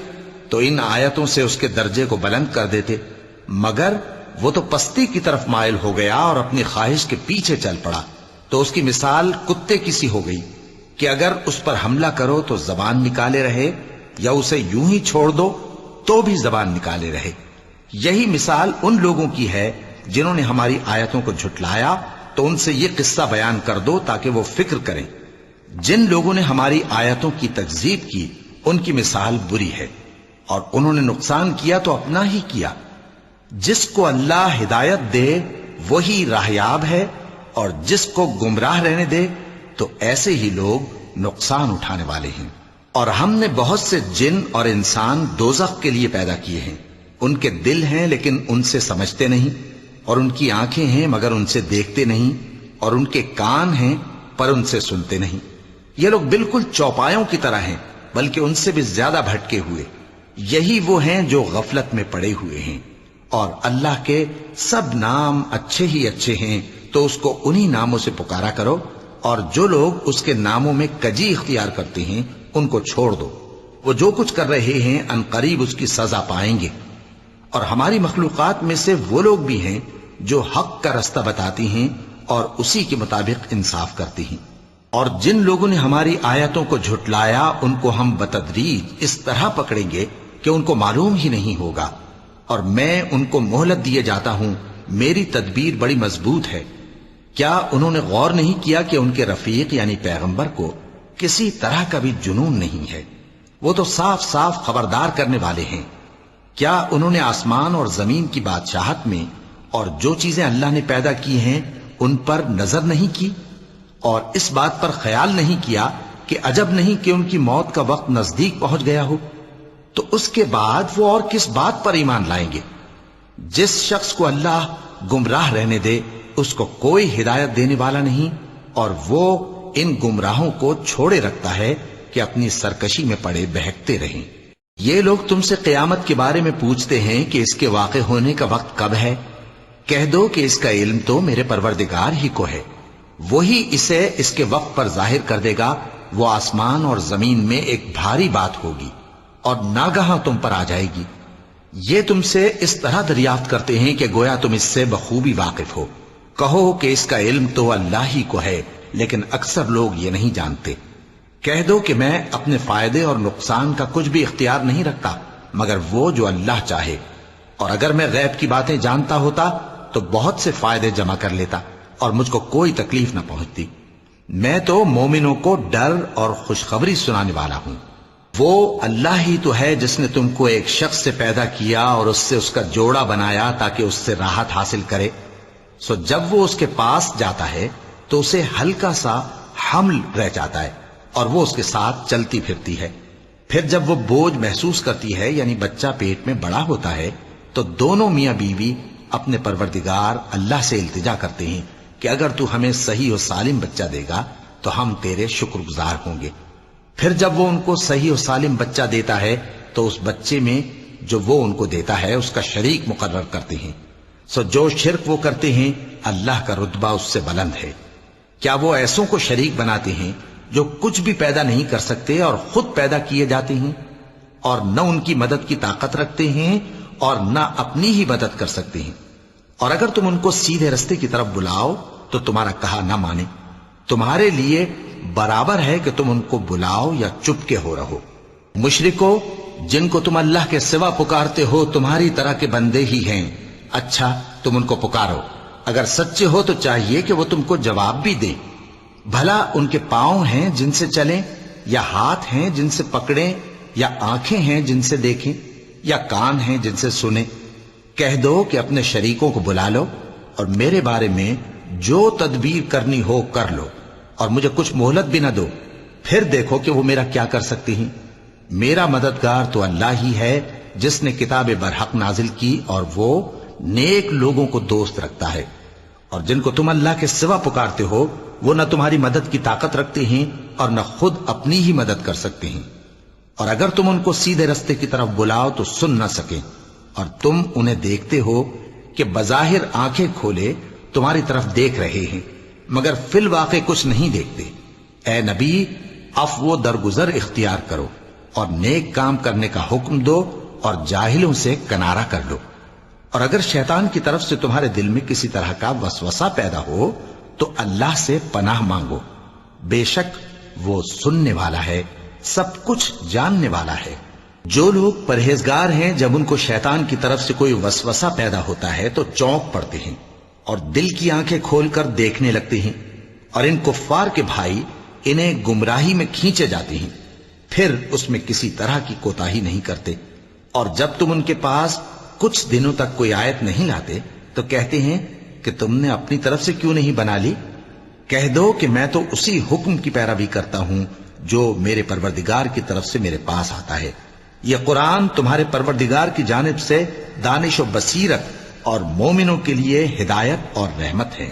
تو ان آیتوں سے اس کے درجے کو بلند کر دیتے، مگر وہ تو پستی کی طرف مائل ہو گیا اور اپنی خواہش کے پیچھے چل پڑا، تو اس کی مثال کتے کی سی ہو گئی کہ اگر اس پر حملہ کرو تو زبان نکالے رہے، یا اسے یوں ہی چھوڑ دو تو بھی زبان نکالے رہے۔ یہی مثال ان لوگوں کی ہے جنہوں نے ہماری آیتوں کو جھٹلایا، تو ان سے یہ قصہ بیان کر دو تاکہ وہ فکر کریں۔ جن لوگوں نے ہماری آیتوں کی تکذیب کی ان کی مثال بری ہے، اور انہوں نے نقصان کیا تو اپنا ہی کیا۔ جس کو اللہ ہدایت دے وہی راہیاب ہے، اور جس کو گمراہ رہنے دے تو ایسے ہی لوگ نقصان اٹھانے والے ہیں۔ اور ہم نے بہت سے جن اور انسان دوزخ کے لیے پیدا کیے ہیں، ان کے دل ہیں لیکن ان سے سمجھتے نہیں، اور ان کی آنکھیں ہیں مگر ان سے دیکھتے نہیں، اور ان کے کان ہیں پر ان سے سنتے نہیں۔ یہ لوگ بالکل چوپایوں کی طرح ہیں، بلکہ ان سے بھی زیادہ بھٹکے ہوئے۔ یہی وہ ہیں جو غفلت میں پڑے ہوئے ہیں، اور اللہ کے سب نام اچھے ہی اچھے ہیں، تو اس کو انہی ناموں سے پکارا کرو، اور جو لوگ اس کے ناموں میں کجی اختیار کرتے ہیں ان کو چھوڑ دو، وہ جو کچھ کر رہے ہیں ان قریب اس کی سزا پائیں گے۔ اور ہماری مخلوقات میں سے وہ لوگ بھی ہیں جو حق کا رستہ بتاتی ہیں اور اسی کے مطابق انصاف کرتی ہیں، اور جن لوگوں نے ہماری آیتوں کو جھٹلایا ان کو ہم بتدریج اس طرح پکڑیں گے کہ ان کو معلوم ہی نہیں ہوگا، اور میں ان کو مہلت دیے جاتا ہوں، میری تدبیر بڑی مضبوط ہے۔ کیا انہوں نے غور نہیں کیا کہ ان کے رفیق یعنی پیغمبر کو کسی طرح کا بھی جنون نہیں ہے، وہ تو صاف صاف خبردار کرنے والے ہیں۔ کیا انہوں نے آسمان اور زمین کی بادشاہت میں اور جو چیزیں اللہ نے پیدا کی ہیں ان پر نظر نہیں کی، اور اس بات پر خیال نہیں کیا کہ عجب نہیں کہ ان کی موت کا وقت نزدیک پہنچ گیا ہو؟ تو اس کے بعد وہ اور کس بات پر ایمان لائیں گے؟ جس شخص کو اللہ گمراہ رہنے دے اس کو کوئی ہدایت دینے والا نہیں، اور وہ ان گمراہوں کو چھوڑے رکھتا ہے کہ اپنی سرکشی میں پڑے بہکتے رہیں۔ یہ لوگ تم سے قیامت کے بارے میں پوچھتے ہیں کہ اس کے واقع ہونے کا وقت کب ہے؟ کہہ دو کہ اس کا علم تو میرے پروردگار ہی کو ہے، وہی اسے اس کے وقت پر ظاہر کر دے گا۔ وہ آسمان اور زمین میں ایک بھاری بات ہوگی اور ناگہاں تم پر آ جائے گی۔ یہ تم سے اس طرح دریافت کرتے ہیں کہ گویا تم اس سے بخوبی واقف ہو۔ کہو کہ اس کا علم تو اللہ ہی کو ہے، لیکن اکثر لوگ یہ نہیں جانتے۔ کہہ دو کہ میں اپنے فائدے اور نقصان کا کچھ بھی اختیار نہیں رکھتا مگر وہ جو اللہ چاہے، اور اگر میں غیب کی باتیں جانتا ہوتا تو بہت سے فائدے جمع کر لیتا اور مجھ کو کوئی تکلیف نہ پہنچتی۔ میں تو مومنوں کو ڈر اور خوشخبری سنانے والا ہوں۔ وہ اللہ ہی تو ہے جس نے تم کو ایک شخص سے پیدا کیا اور اس سے اس کا جوڑا بنایا تاکہ اس سے راحت حاصل کرے، سو جب وہ اس کے پاس جاتا ہے تو اسے ہلکا سا حمل رہ جاتا ہے اور وہ اس کے ساتھ چلتی پھرتی ہے۔ پھر جب وہ بوجھ محسوس کرتی ہے یعنی بچہ پیٹ میں بڑا ہوتا ہے تو دونوں میاں بیوی اپنے پروردگار اللہ سے التجا کرتے ہیں کہ اگر تو ہمیں صحیح و سالم بچہ دے گا تو ہم تیرے شکر گزار ہوں گے۔ پھر جب وہ ان کو صحیح و سالم بچہ دیتا ہے تو اس بچے میں جو وہ ان کو دیتا ہے اس کا شریک مقرر کرتے ہیں، سو جو شرک وہ کرتے ہیں اللہ کا رتبہ اس سے بلند ہے۔ کیا وہ ایسوں کو شریک بناتے ہیں جو کچھ بھی پیدا نہیں کر سکتے اور خود پیدا کیے جاتے ہیں، اور نہ ان کی مدد کی طاقت رکھتے ہیں اور نہ اپنی ہی مدد کر سکتے ہیں؟ اور اگر تم ان کو سیدھے رستے کی طرف بلاؤ تو تمہارا کہا نہ مانے، تمہارے لیے برابر ہے کہ تم ان کو بلاؤ یا چپ کے ہو رہو۔ مشرکو، جن کو تم اللہ کے سوا پکارتے ہو تمہاری طرح کے بندے ہی ہیں، اچھا تم ان کو پکارو، اگر سچے ہو تو چاہیے کہ وہ تم کو جواب بھی دیں۔ بھلا ان کے پاؤں ہیں جن سے چلیں، یا ہاتھ ہیں جن سے پکڑیں، یا آنکھیں ہیں جن سے دیکھیں، یا کان ہیں جن سے سنیں؟ کہہ دو کہ اپنے شریکوں کو بلا لو اور میرے بارے میں جو تدبیر کرنی ہو کر لو، اور مجھے کچھ مہلت بھی نہ دو، پھر دیکھو کہ وہ میرا کیا کر سکتی ہیں۔ میرا مددگار تو اللہ ہی ہے جس نے کتاب برحق نازل کی، اور وہ نیک لوگوں کو دوست رکھتا ہے۔ اور جن کو تم اللہ کے سوا پکارتے ہو وہ نہ تمہاری مدد کی طاقت رکھتے ہیں اور نہ خود اپنی ہی مدد کر سکتے ہیں، اور اگر تم ان کو سیدھے رستے کی طرف بلاؤ تو سن نہ سکیں، اور تم انہیں دیکھتے ہو کہ بظاہر آنکھیں کھولے تمہاری طرف دیکھ رہے ہیں مگر فی الواقع کچھ نہیں دیکھتے۔ اے نبی، عفو و درگزر اختیار کرو اور نیک کام کرنے کا حکم دو اور جاہلوں سے کنارہ کر لو۔ اور اگر شیطان کی طرف سے تمہارے دل میں کسی طرح کا وسوسہ پیدا ہو تو اللہ سے پناہ مانگو، بے شک وہ سننے والا ہے، سب کچھ جاننے والا ہے۔ جو لوگ پرہیزگار ہیں جب ان کو شیطان کی طرف سے کوئی وسوسہ پیدا ہوتا ہے تو چونک پڑتے ہیں اور دل کی آنکھیں کھول کر دیکھنے لگتے ہیں، اور ان کفار کے بھائی انہیں گمراہی میں کھینچے جاتے ہیں، پھر اس میں کسی طرح کی کوتاہی نہیں کرتے، اور جب تم ان کے پاس کچھ دنوں تک کوئی آیت نہیں لاتے تو کہتے ہیں کہ تم نے اپنی طرف سے کیوں نہیں بنا لی۔ کہہ دو کہ میں تو اسی حکم کی پیروی کرتا ہوں جو میرے پروردگار کی طرف سے میرے پاس آتا ہے۔ یہ قرآن تمہارے پروردگار کی جانب سے دانش و بصیرت اور مومنوں کے لیے ہدایت اور رحمت ہے۔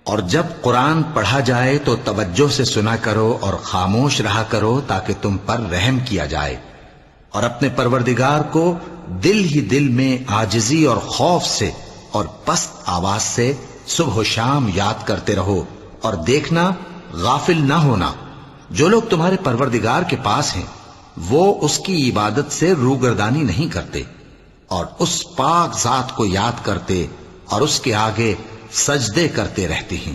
اور جب قرآن پڑھا جائے تو توجہ سے سنا کرو اور خاموش رہا کرو تاکہ تم پر رحم کیا جائے، اور اپنے پروردگار کو دل ہی دل میں عاجزی اور خوف سے اور پست آواز سے صبح و شام یاد کرتے رہو، اور دیکھنا غافل نہ ہونا، جو لوگ تمہارے پروردگار کے پاس ہیں وہ اس کی عبادت سے روگردانی نہیں کرتے، اور اس پاک ذات کو یاد کرتے اور اس کے آگے سجدے کرتے رہتے ہیں۔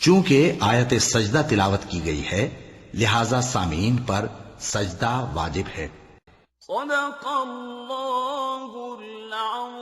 چونکہ آیت سجدہ تلاوت کی گئی ہے لہذا سامعین پر سجدہ واجب ہے۔ صدق اللہ العظیم۔